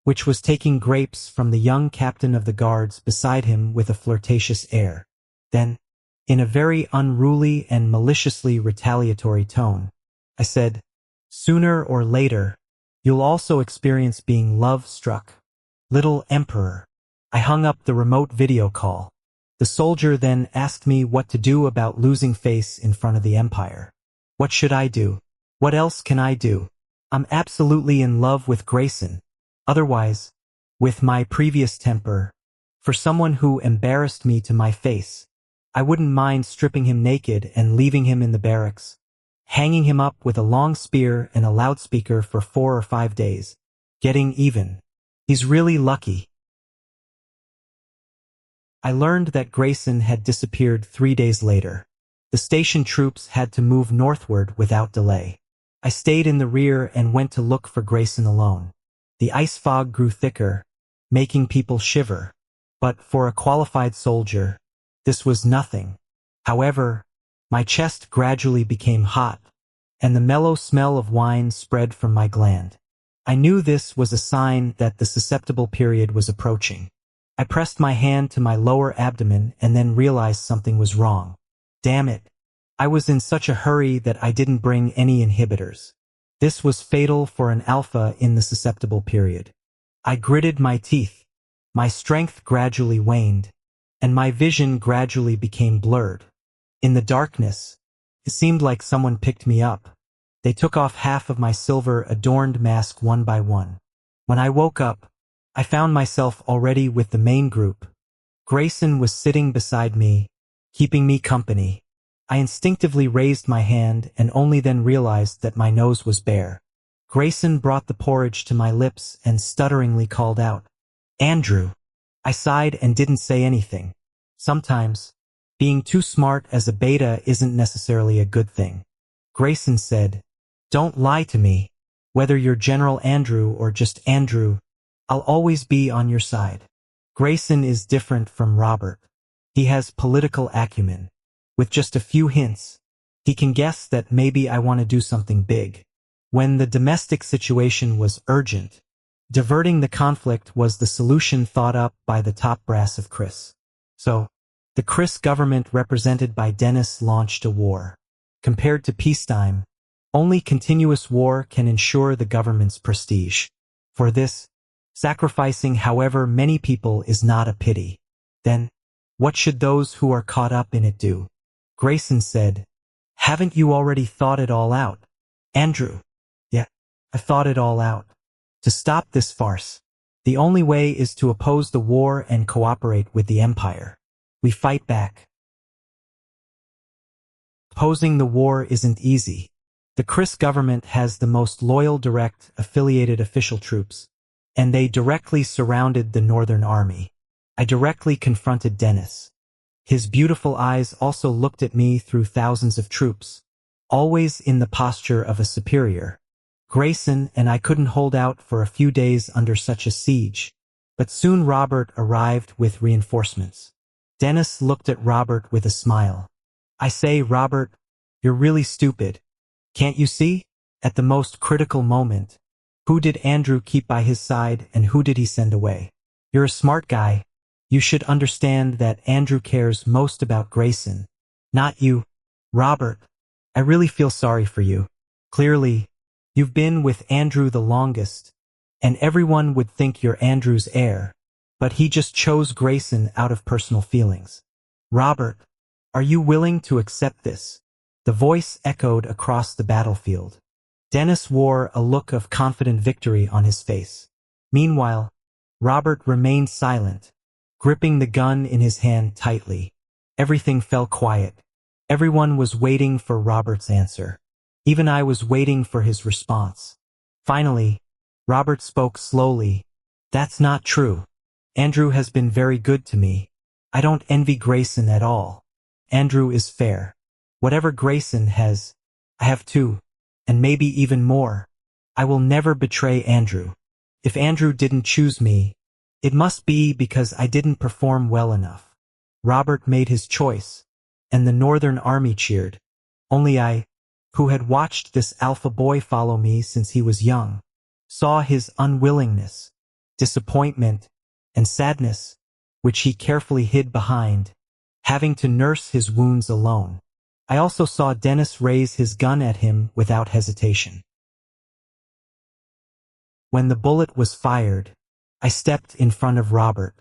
which was taking grapes from the young captain of the guards beside him with a flirtatious air. Then, in a very unruly and maliciously retaliatory tone, I said, "Sooner or later, you'll also experience being love-struck, little emperor." I hung up the remote video call. The soldier then asked me what to do about losing face in front of the Empire. What should I do? What else can I do? I'm absolutely in love with Grayson. Otherwise, with my previous temper, for someone who embarrassed me to my face, I wouldn't mind stripping him naked and leaving him in the barracks, hanging him up with a long spear and a loudspeaker for 4 or 5 days, getting even. He's really lucky. I learned that Grayson had disappeared 3 days later. The station troops had to move northward without delay. I stayed in the rear and went to look for Grayson alone. The ice fog grew thicker, making people shiver. But for a qualified soldier, this was nothing. However, my chest gradually became hot. and the mellow smell of wine spread from my gland. I knew this was a sign that the susceptible period was approaching. I pressed my hand to my lower abdomen and then realized something was wrong. Damn it. I was in such a hurry that I didn't bring any inhibitors. This was fatal for an alpha in the susceptible period. I gritted my teeth. My strength gradually waned, and my vision gradually became blurred. In the darkness, it seemed like someone picked me up. They took off half of my silver-adorned mask one by one. When I woke up, I found myself already with the main group. Grayson was sitting beside me, keeping me company. I instinctively raised my hand and only then realized that my nose was bare. Grayson brought the porridge to my lips and stutteringly called out, "Andrew." I sighed and didn't say anything. Sometimes, being too smart as a beta isn't necessarily a good thing. Grayson said, "Don't lie to me. Whether you're General Andrew or just Andrew, I'll always be on your side." Grayson is different from Robert. He has political acumen. With just a few hints, he can guess that maybe I want to do something big. When the domestic situation was urgent, diverting the conflict was the solution thought up by the top brass of Chris. So, the Chris government represented by Dennis launched a war. Compared to peacetime, only continuous war can ensure the government's prestige. For this, sacrificing however many people is not a pity. Then, what should those who are caught up in it do? Grayson said, "Haven't you already thought it all out, Andrew?" "Yeah, I thought it all out. To stop this farce, the only way is to oppose the war and cooperate with the Empire. We fight back." Opposing the war isn't easy. The Chris government has the most loyal direct affiliated official troops, and they directly surrounded the Northern Army. I directly confronted Dennis. His beautiful eyes also looked at me through thousands of troops, always in the posture of a superior. Grayson and I couldn't hold out for a few days under such a siege, but soon Robert arrived with reinforcements. Dennis looked at Robert with a smile. "I say, Robert, you're really stupid. Can't you see? At the most critical moment, who did Andrew keep by his side and who did he send away? You're a smart guy. You should understand that Andrew cares most about Grayson, not you. Robert, I really feel sorry for you. Clearly, you've been with Andrew the longest, and everyone would think you're Andrew's heir, but he just chose Grayson out of personal feelings. Robert, are you willing to accept this?" The voice echoed across the battlefield. Dennis wore a look of confident victory on his face. Meanwhile, Robert remained silent, gripping the gun in his hand tightly. Everything fell quiet. Everyone was waiting for Robert's answer. Even I was waiting for his response. Finally, Robert spoke slowly. "That's not true. Andrew has been very good to me. I don't envy Grayson at all. Andrew is fair. Whatever Grayson has, I have too, and maybe even more. I will never betray Andrew. If Andrew didn't choose me, it must be because I didn't perform well enough." Robert made his choice, and the Northern Army cheered. Only I, who had watched this alpha boy follow me since he was young, saw his unwillingness, disappointment, and sadness, which he carefully hid behind, having to nurse his wounds alone. I also saw Dennis raise his gun at him without hesitation. When the bullet was fired, I stepped in front of Robert.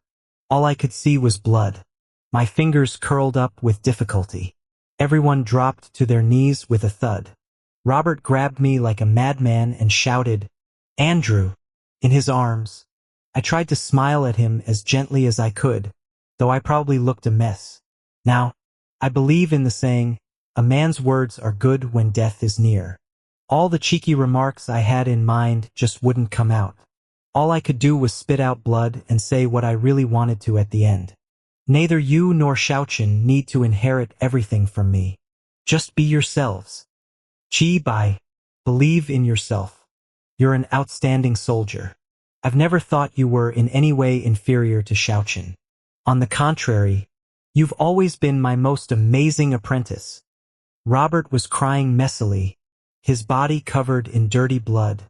All I could see was blood. My fingers curled up with difficulty. Everyone dropped to their knees with a thud. Robert grabbed me like a madman and shouted, "Andrew!" in his arms. I tried to smile at him as gently as I could, though I probably looked a mess. Now, I believe in the saying, a man's words are good when death is near. All the cheeky remarks I had in mind just wouldn't come out. All I could do was spit out blood and say what I really wanted to at the end. Neither you nor Xiaoqin need to inherit everything from me. Just be yourselves. Chi Bai, believe in yourself. You're an outstanding soldier. I've never thought you were in any way inferior to Xiaoqin. On the contrary, you've always been my most amazing apprentice. Robert was crying messily. his body covered in dirty blood,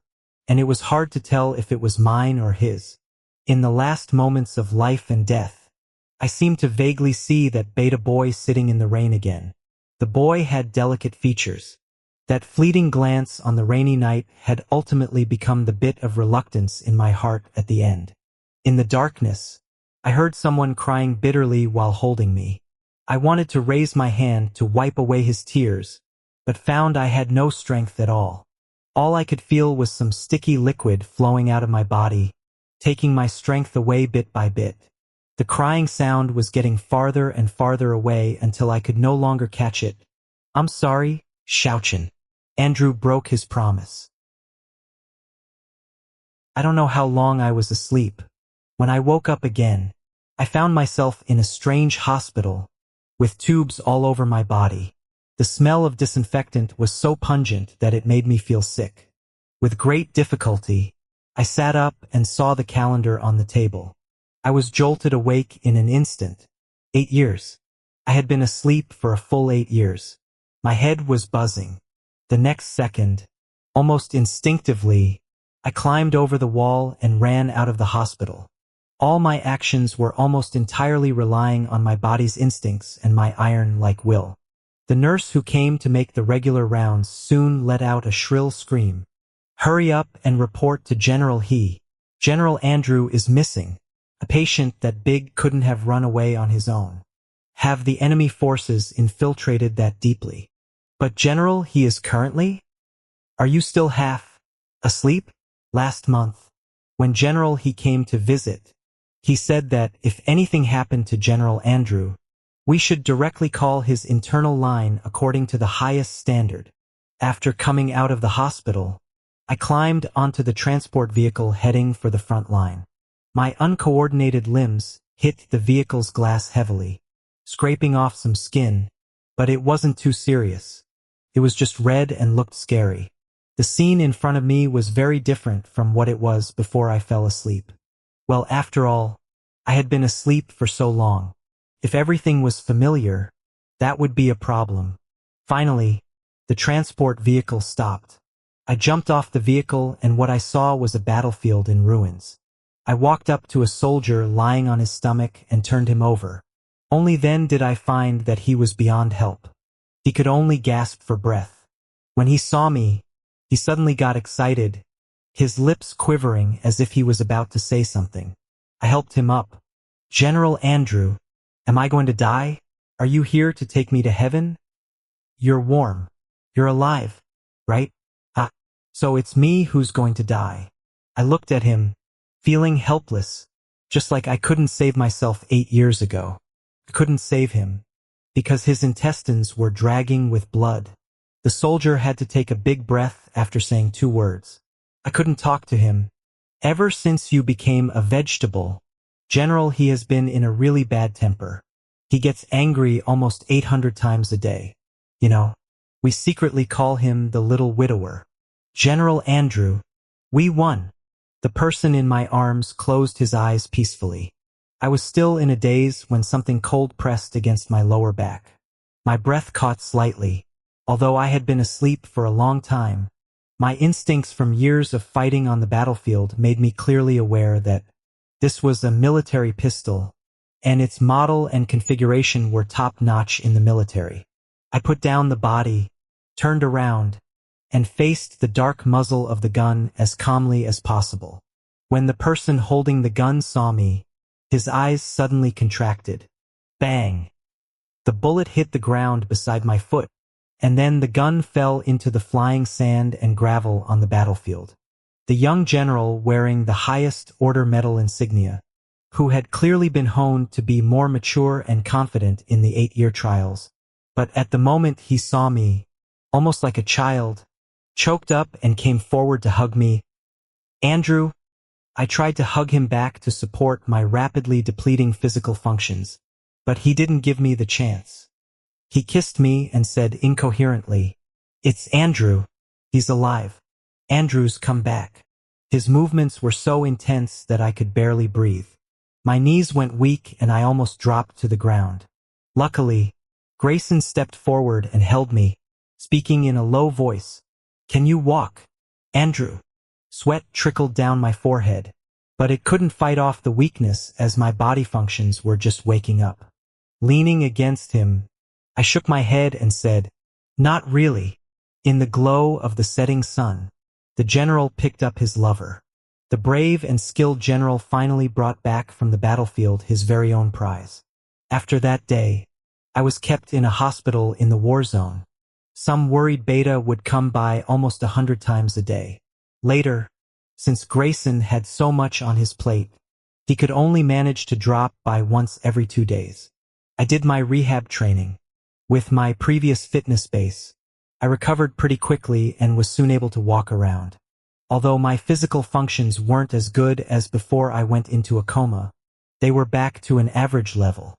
and it was hard to tell if it was mine or his. In the last moments of life and death, I seemed to vaguely see that beta boy sitting in the rain again. The boy had delicate features. That fleeting glance on the rainy night had ultimately become the bit of reluctance in my heart at the end. In the darkness, I heard someone crying bitterly while holding me. I wanted to raise my hand to wipe away his tears, but found I had no strength at all. All I could feel was some sticky liquid flowing out of my body, taking my strength away bit by bit. The crying sound was getting farther and farther away until I could no longer catch it. "I'm sorry, Shouchin." Andrew broke his promise. I don't know how long I was asleep. When I woke up again, I found myself in a strange hospital, with tubes all over my body. The smell of disinfectant was so pungent that it made me feel sick. With great difficulty, I sat up and saw the calendar on the table. I was jolted awake in an instant. 8 years. I had been asleep for a full 8 years. My head was buzzing. The next second, almost instinctively, I climbed over the wall and ran out of the hospital. All my actions were almost entirely relying on my body's instincts and my iron-like will. The nurse who came to make the regular rounds soon let out a shrill scream. "Hurry up and report to General He. General Andrew is missing. A patient that big couldn't have run away on his own. Have the enemy forces infiltrated that deeply? But General He is currently? Are you still half asleep? Last month, when General He came to visit, he said that if anything happened to General Andrew, we should directly call his internal line according to the highest standard. After coming out of the hospital, I climbed onto the transport vehicle heading for the front line. My uncoordinated limbs hit the vehicle's glass heavily, scraping off some skin, but it wasn't too serious. It was just red and looked scary. The scene in front of me was very different from what it was before I fell asleep. Well, after all, I had been asleep for so long. If everything was familiar, that would be a problem. Finally, the transport vehicle stopped. I jumped off the vehicle and what I saw was a battlefield in ruins. I walked up to a soldier lying on his stomach and turned him over. Only then did I find that he was beyond help. He could only gasp for breath. When he saw me, he suddenly got excited, his lips quivering as if he was about to say something. I helped him up. "General Andrew, am I going to die? Are you here to take me to heaven? You're warm. You're alive, right? Ah, so it's me who's going to die." I looked at him, feeling helpless, just like I couldn't save myself 8 years ago. I couldn't save him, because his intestines were dragging with blood. The soldier had to take a big breath after saying 2 words. I couldn't talk to him. "Ever since you became a vegetable, General, he has been in a really bad temper. He gets angry almost 800 times a day. You know, we secretly call him the little widower. General Andrew, we won." The person in my arms closed his eyes peacefully. I was still in a daze when something cold pressed against my lower back. My breath caught slightly. Although I had been asleep for a long time, my instincts from years of fighting on the battlefield made me clearly aware that this was a military pistol, and its model and configuration were top-notch in the military. I put down the body, turned around, and faced the dark muzzle of the gun as calmly as possible. When the person holding the gun saw me, his eyes suddenly contracted. Bang! The bullet hit the ground beside my foot, and then the gun fell into the flying sand and gravel on the battlefield. The young general wearing the highest order medal insignia, who had clearly been honed to be more mature and confident in the 8-year trials, but at the moment he saw me, almost like a child, choked up and came forward to hug me. "Andrew," I tried to hug him back to support my rapidly depleting physical functions, but he didn't give me the chance. He kissed me and said incoherently, "It's Andrew. He's alive. Andrew's come back." His movements were so intense that I could barely breathe. My knees went weak and I almost dropped to the ground. Luckily, Grayson stepped forward and held me, speaking in a low voice. Can you walk, Andrew? Sweat trickled down my forehead, but it couldn't fight off the weakness as my body functions were just waking up. Leaning against him, I shook my head and said, "Not really." In the glow of the setting sun, the general picked up his lover. The brave and skilled general finally brought back from the battlefield his very own prize. After that day, I was kept in a hospital in the war zone. Some worried beta would come by almost 100 times a day. Later, since Grayson had so much on his plate, he could only manage to drop by once every 2 days. I did my rehab training. With my previous fitness base, I recovered pretty quickly and was soon able to walk around. Although my physical functions weren't as good as before I went into a coma, they were back to an average level.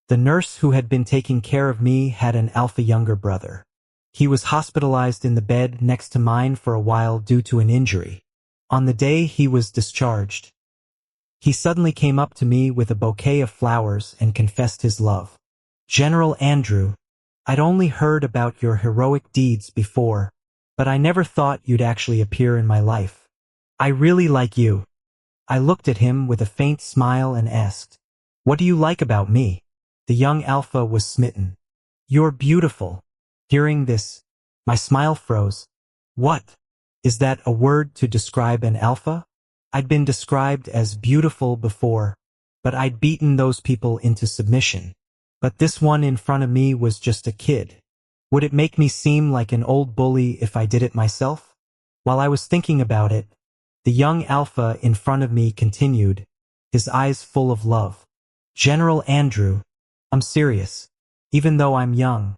The nurse who had been taking care of me had an alpha younger brother. He was hospitalized in the bed next to mine for a while due to an injury. On the day he was discharged, he suddenly came up to me with a bouquet of flowers and confessed his love. "General Andrew, I'd only heard about your heroic deeds before, but I never thought you'd actually appear in my life. I really like you." I looked at him with a faint smile and asked, "What do you like about me?" The young alpha was smitten. "You're beautiful." Hearing this, my smile froze. What? Is that a word to describe an alpha? I'd been described as beautiful before, but I'd beaten those people into submission. But this one in front of me was just a kid. Would it make me seem like an old bully if I did it myself? While I was thinking about it, the young alpha in front of me continued, his eyes full of love. "General Andrew, I'm serious. Even though I'm young,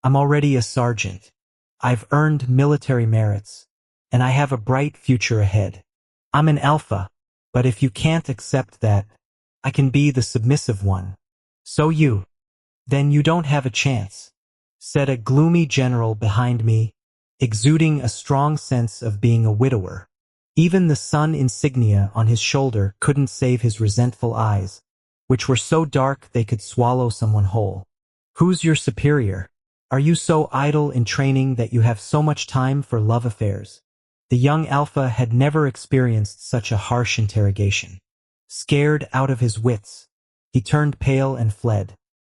I'm already a sergeant. I've earned military merits, and I have a bright future ahead. I'm an alpha, but if you can't accept that, I can be the submissive one. Then you don't have a chance," said a gloomy general behind me, exuding a strong sense of being a widower. Even the sun insignia on his shoulder couldn't save his resentful eyes, which were so dark they could swallow someone whole. "Who's your superior? Are you so idle in training that you have so much time for love affairs?" The young alpha had never experienced such a harsh interrogation. Scared out of his wits, he turned pale and fled.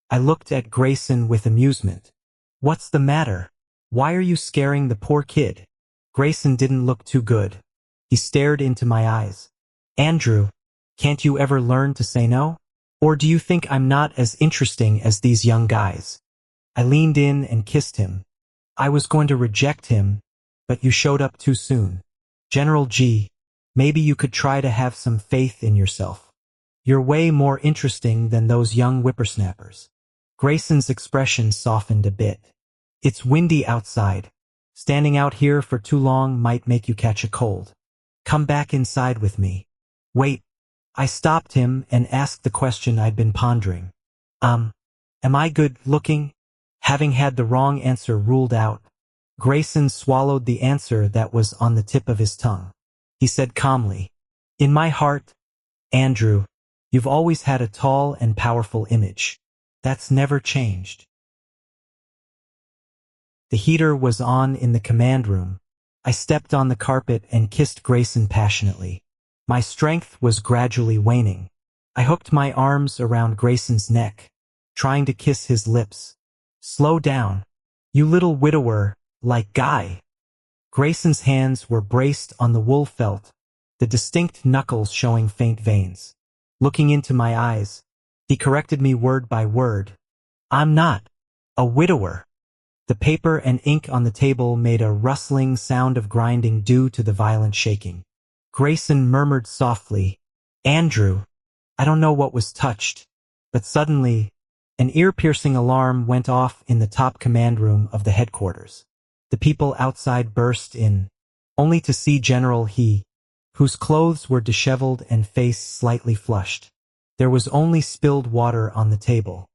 I looked at Grayson with amusement. "What's the matter? Why are you scaring the poor kid?" Grayson didn't look too good. He stared into my eyes. "Andrew, can't you ever learn to say no? Or do you think I'm not as interesting as these young guys?" I leaned in and kissed him. I was going to reject him, but you showed up too soon. "General G, maybe you could try to have some faith in yourself. You're way more interesting than those young whippersnappers." Grayson's expression softened a bit. "It's windy outside. Standing out here for too long might make you catch a cold. Come back inside with me." "Wait." I stopped him and asked the question I'd been pondering. Am I good looking?" Having had the wrong answer ruled out, Grayson swallowed the answer that was on the tip of his tongue. He said calmly, "In my heart, Andrew, you've always had a tall and powerful image. That's never changed." The heater was on in the command room. I stepped on the carpet and kissed Grayson passionately. My strength was gradually waning. I hooked my arms around Grayson's neck, trying to kiss his lips. "Slow down, you little widower, like guy." Grayson's hands were braced on the wool felt, the distinct knuckles showing faint veins. Looking into my eyes, he corrected me word by word. "I'm not a widower." The paper and ink on the table made a rustling sound of grinding due to the violent shaking. Grayson murmured softly, "Andrew, I don't know what was touched," but suddenly, an ear-piercing alarm went off in the top command room of the headquarters. The people outside burst in, only to see General He, whose clothes were disheveled and face slightly flushed. There was only spilled water on the table.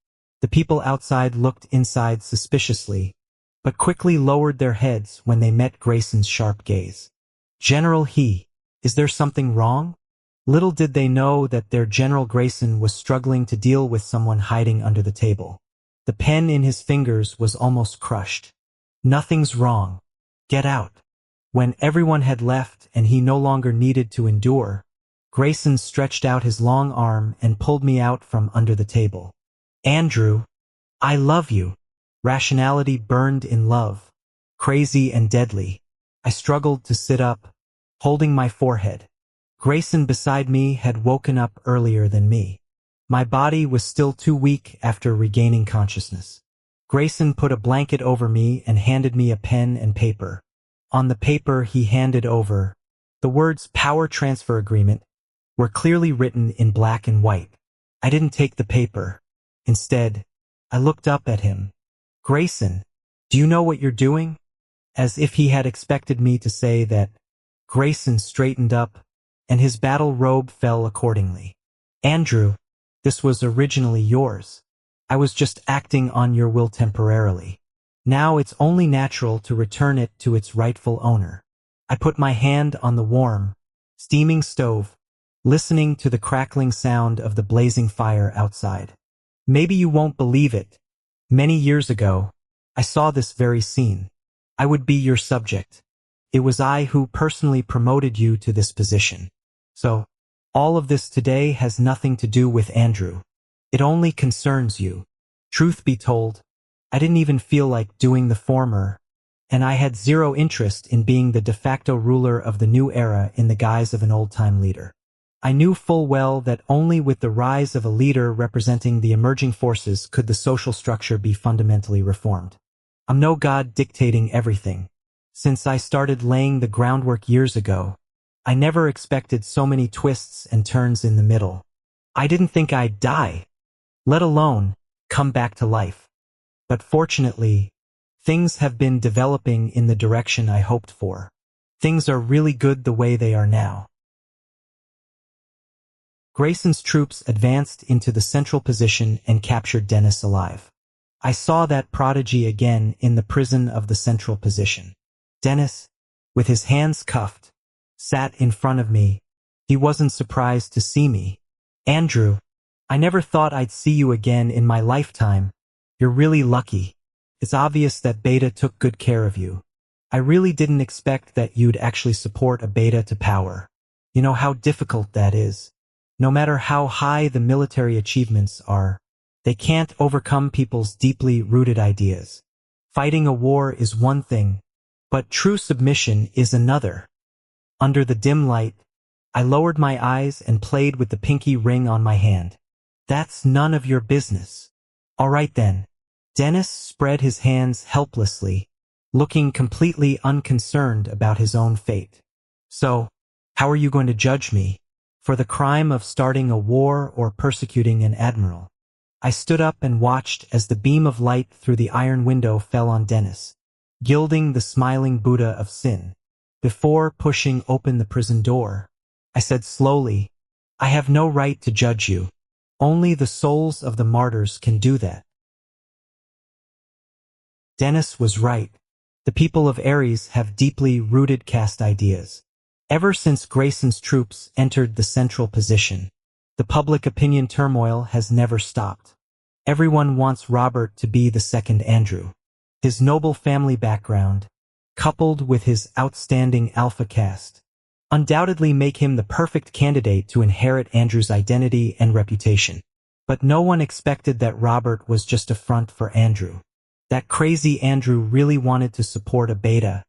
The people outside looked inside suspiciously, but quickly lowered their heads when they met Grayson's sharp gaze. "General He, is there something wrong?" Little did they know that their General Grayson was struggling to deal with someone hiding under the table. The pen in his fingers was almost crushed. "Nothing's wrong. Get out." When everyone had left and he no longer needed to endure, Grayson stretched out his long arm and pulled me out from under the table. Andrew, I love you. Rationality burned in love. Crazy and deadly. I struggled to sit up, holding my forehead. Grayson beside me had woken up earlier than me. My body was still too weak after regaining consciousness. Grayson put a blanket over me and handed me a pen and paper. On the paper he handed over, the words "Power Transfer Agreement" were clearly written in black and white. I didn't take the paper. Instead, I looked up at him. Grayson, do you know what you're doing? As if he had expected me to say that. Grayson straightened up, and his battle robe fell accordingly. Andrew, this was originally yours. I was just acting on your will temporarily. Now it's only natural to return it to its rightful owner. I put my hand on the warm, steaming stove, listening to the crackling sound of the blazing fire outside. Maybe you won't believe it. Many years ago, I saw this very scene. I would be your subject. It was I who personally promoted you to this position. So, all of this today has nothing to do with Andrew. It only concerns you. Truth be told, I didn't even feel like doing the former, and I had zero interest in being the de facto ruler of the new era in the guise of an old-time leader. I knew full well that only with the rise of a leader representing the emerging forces could the social structure be fundamentally reformed. I'm no god dictating everything. Since I started laying the groundwork years ago, I never expected so many twists and turns in the middle. I didn't think I'd die, let alone come back to life. But fortunately, things have been developing in the direction I hoped for. Things are really good the way they are now. Grayson's troops advanced into the central position and captured Dennis alive. I saw that prodigy again in the prison of the central position. Dennis, with his hands cuffed, sat in front of me. He wasn't surprised to see me. Andrew, I never thought I'd see you again in my lifetime. You're really lucky. It's obvious that Beta took good care of you. I really didn't expect that you'd actually support a Beta to power. You know how difficult that is. No matter how high the military achievements are, they can't overcome people's deeply rooted ideas. Fighting a war is one thing, but true submission is another. Under the dim light, I lowered my eyes and played with the pinky ring on my hand. That's none of your business. All right then. Dennis spread his hands helplessly, looking completely unconcerned about his own fate. So, how are you going to judge me? For the crime of starting a war or persecuting an admiral? I stood up and watched as the beam of light through the iron window fell on Dennis, gilding the smiling Buddha of sin. Before pushing open the prison door, I said slowly, I have no right to judge you. Only the souls of the martyrs can do that. Dennis was right. The people of Ares have deeply rooted caste ideas. Ever since Grayson's troops entered the central position, the public opinion turmoil has never stopped. Everyone wants Robert to be the second Andrew. His noble family background, coupled with his outstanding alpha caste, undoubtedly make him the perfect candidate to inherit Andrew's identity and reputation. But no one expected that Robert was just a front for Andrew. That crazy Andrew really wanted to support a Beta,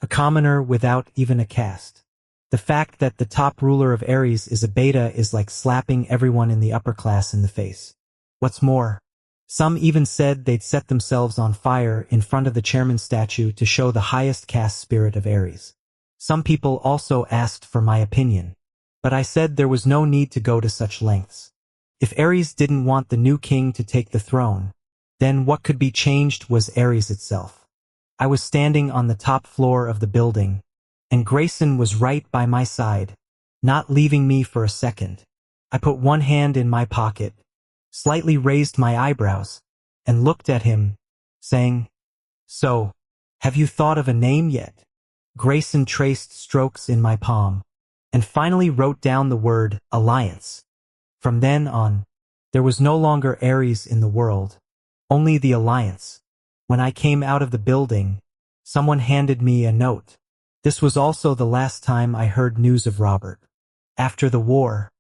a commoner without even a caste. The fact that the top ruler of Ares is a Beta is like slapping everyone in the upper class in the face. What's more, some even said they'd set themselves on fire in front of the chairman's statue to show the highest caste spirit of Ares. Some people also asked for my opinion, but I said there was no need to go to such lengths. If Ares didn't want the new king to take the throne, then what could be changed was Ares itself. I was standing on the top floor of the building, and Grayson was right by my side, not leaving me for a second. I put one hand in my pocket, slightly raised my eyebrows, and looked at him, saying, So, have you thought of a name yet? Grayson traced strokes in my palm, and finally wrote down the word alliance. From then on, there was no longer Ares in the world, only the alliance. When I came out of the building, someone handed me a note. This was also the last time I heard news of Robert. After the war,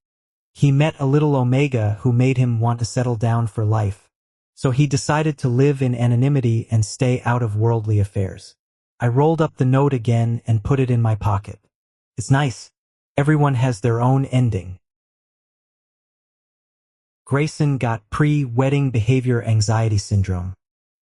he met a little Omega who made him want to settle down for life. So he decided to live in anonymity and stay out of worldly affairs. I rolled up the note again and put it in my pocket. It's nice. Everyone has their own ending. Grayson got pre-wedding behavior anxiety syndrome.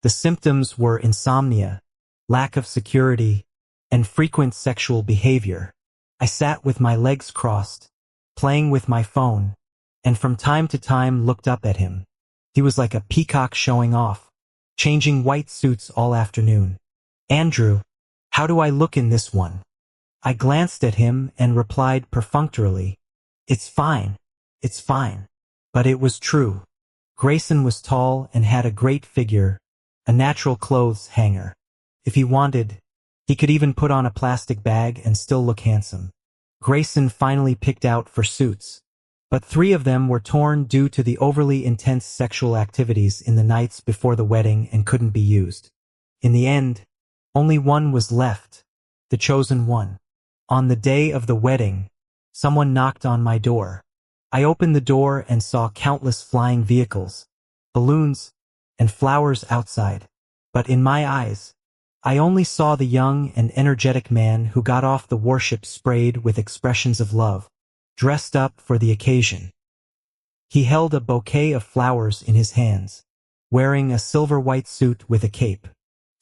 The symptoms were insomnia, lack of security, and frequent sexual behavior. I sat with my legs crossed, playing with my phone, and from time to time looked up at him. He was like a peacock showing off, changing white suits all afternoon. Andrew, how do I look in this one? I glanced at him and replied perfunctorily, It's fine. It's fine. But it was true. Grayson was tall and had a great figure, a natural clothes hanger. If he wanted, he could even put on a plastic bag and still look handsome. Grayson finally picked out for suits, but 3 of them were torn due to the overly intense sexual activities in the nights before the wedding and couldn't be used. In the end, only one was left, the chosen one. On the day of the wedding, someone knocked on my door. I opened the door and saw countless flying vehicles, balloons, and flowers outside. But in my eyes, I only saw the young and energetic man who got off the warship sprayed with expressions of love, dressed up for the occasion. He held a bouquet of flowers in his hands, wearing a silver-white suit with a cape.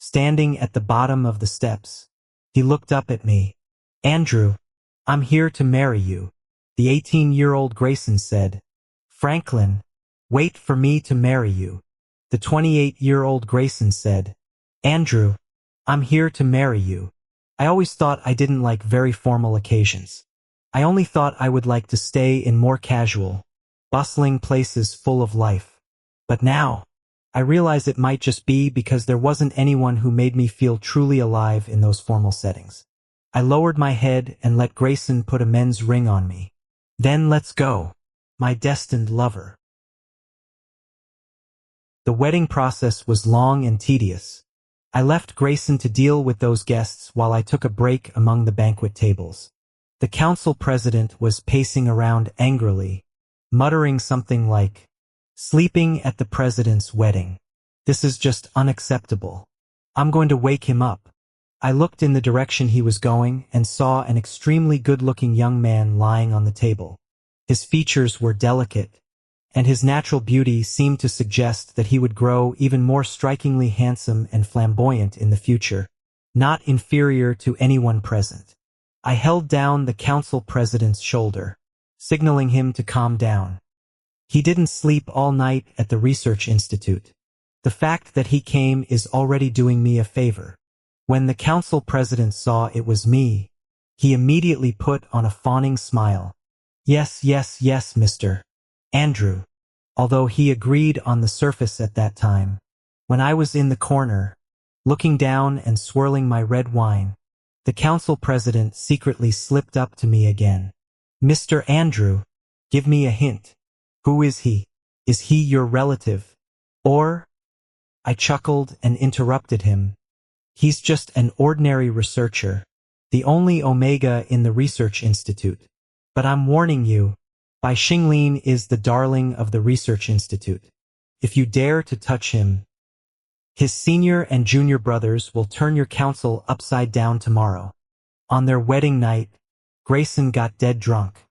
Standing at the bottom of the steps, he looked up at me. Andrew, I'm here to marry you, the 18-year-old Grayson said. Franklin, wait for me to marry you, the 28-year-old Grayson said. Andrew, I'm here to marry you. I always thought I didn't like very formal occasions. I only thought I would like to stay in more casual, bustling places full of life. But now, I realize it might just be because there wasn't anyone who made me feel truly alive in those formal settings. I lowered my head and let Grayson put a men's ring on me. Then let's go, my destined lover. The wedding process was long and tedious. I left Grayson to deal with those guests while I took a break among the banquet tables. The council president was pacing around angrily, muttering something like, "Sleeping at the president's wedding. This is just unacceptable. I'm going to wake him up." I looked in the direction he was going and saw an extremely good-looking young man lying on the table. His features were delicate, and his natural beauty seemed to suggest that he would grow even more strikingly handsome and flamboyant in the future, not inferior to anyone present. I held down the council president's shoulder, signaling him to calm down. He didn't sleep all night at the research institute. The fact that he came is already doing me a favor. When the council president saw it was me, he immediately put on a fawning smile. Yes, yes, yes, Mr. Andrew. Although he agreed on the surface at that time. When I was in the corner, looking down and swirling my red wine, the council president secretly slipped up to me again. Mr. Andrew, give me a hint. Who is he? Is he your relative? Or? I chuckled and interrupted him. He's just an ordinary researcher, the only Omega in the research institute. But I'm warning you, Bai Xinglin is the darling of the research institute. If you dare to touch him, his senior and junior brothers will turn your council upside down tomorrow. On their wedding night, Grayson got dead drunk.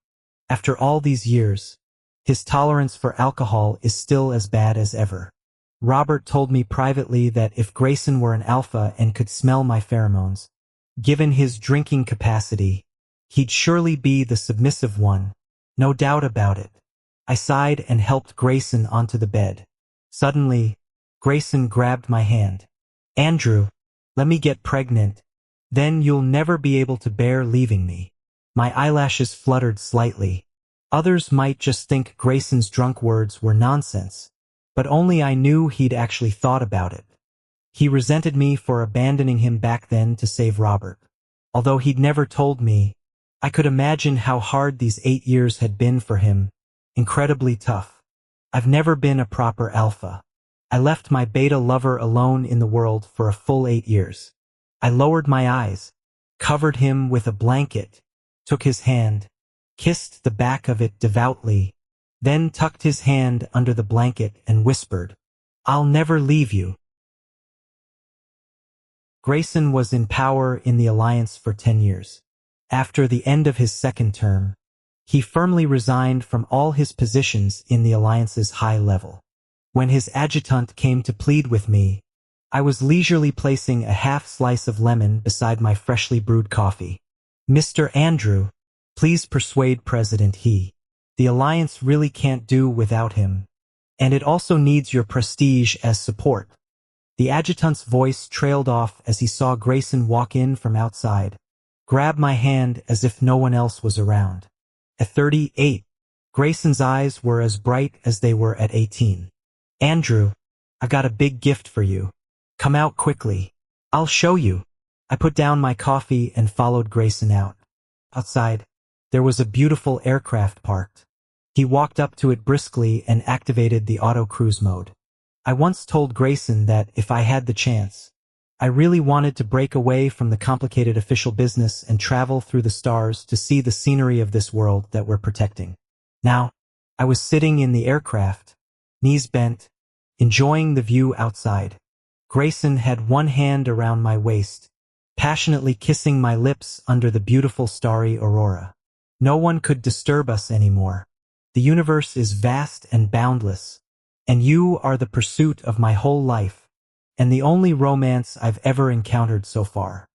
After all these years, his tolerance for alcohol is still as bad as ever. Robert told me privately that if Grayson were an alpha and could smell my pheromones, given his drinking capacity, he'd surely be the submissive one, no doubt about it. I sighed and helped Grayson onto the bed. Suddenly, Grayson grabbed my hand. Andrew, let me get pregnant. Then you'll never be able to bear leaving me. My eyelashes fluttered slightly. Others might just think Grayson's drunk words were nonsense, but only I knew he'd actually thought about it. He resented me for abandoning him back then to save Robert. Although he'd never told me, I could imagine how hard these 8 years had been for him. Incredibly tough. I've never been a proper alpha. I left my beta lover alone in the world for a full 8 years. I lowered my eyes, covered him with a blanket, took his hand, kissed the back of it devoutly, then tucked his hand under the blanket and whispered, "I'll never leave you." Grayson was in power in the Alliance for 10 years. After the end of his second term, he firmly resigned from all his positions in the Alliance's high level. When his adjutant came to plead with me, I was leisurely placing a half slice of lemon beside my freshly brewed coffee. "Mr. Andrew, please persuade President He. The Alliance really can't do without him, and it also needs your prestige as support." The adjutant's voice trailed off as he saw Grayson walk in from outside, grab my hand as if no one else was around. At 38, Grayson's eyes were as bright as they were at 18. "Andrew, I got a big gift for you. Come out quickly. I'll show you." I put down my coffee and followed Grayson out. Outside, there was a beautiful aircraft parked. He walked up to it briskly and activated the auto cruise mode. I once told Grayson that if I had the chance, I really wanted to break away from the complicated official business and travel through the stars to see the scenery of this world that we're protecting. Now, I was sitting in the aircraft, knees bent, enjoying the view outside. Grayson had one hand around my waist, passionately kissing my lips under the beautiful starry aurora. No one could disturb us anymore. The universe is vast and boundless, and you are the pursuit of my whole life, and the only romance I've ever encountered so far.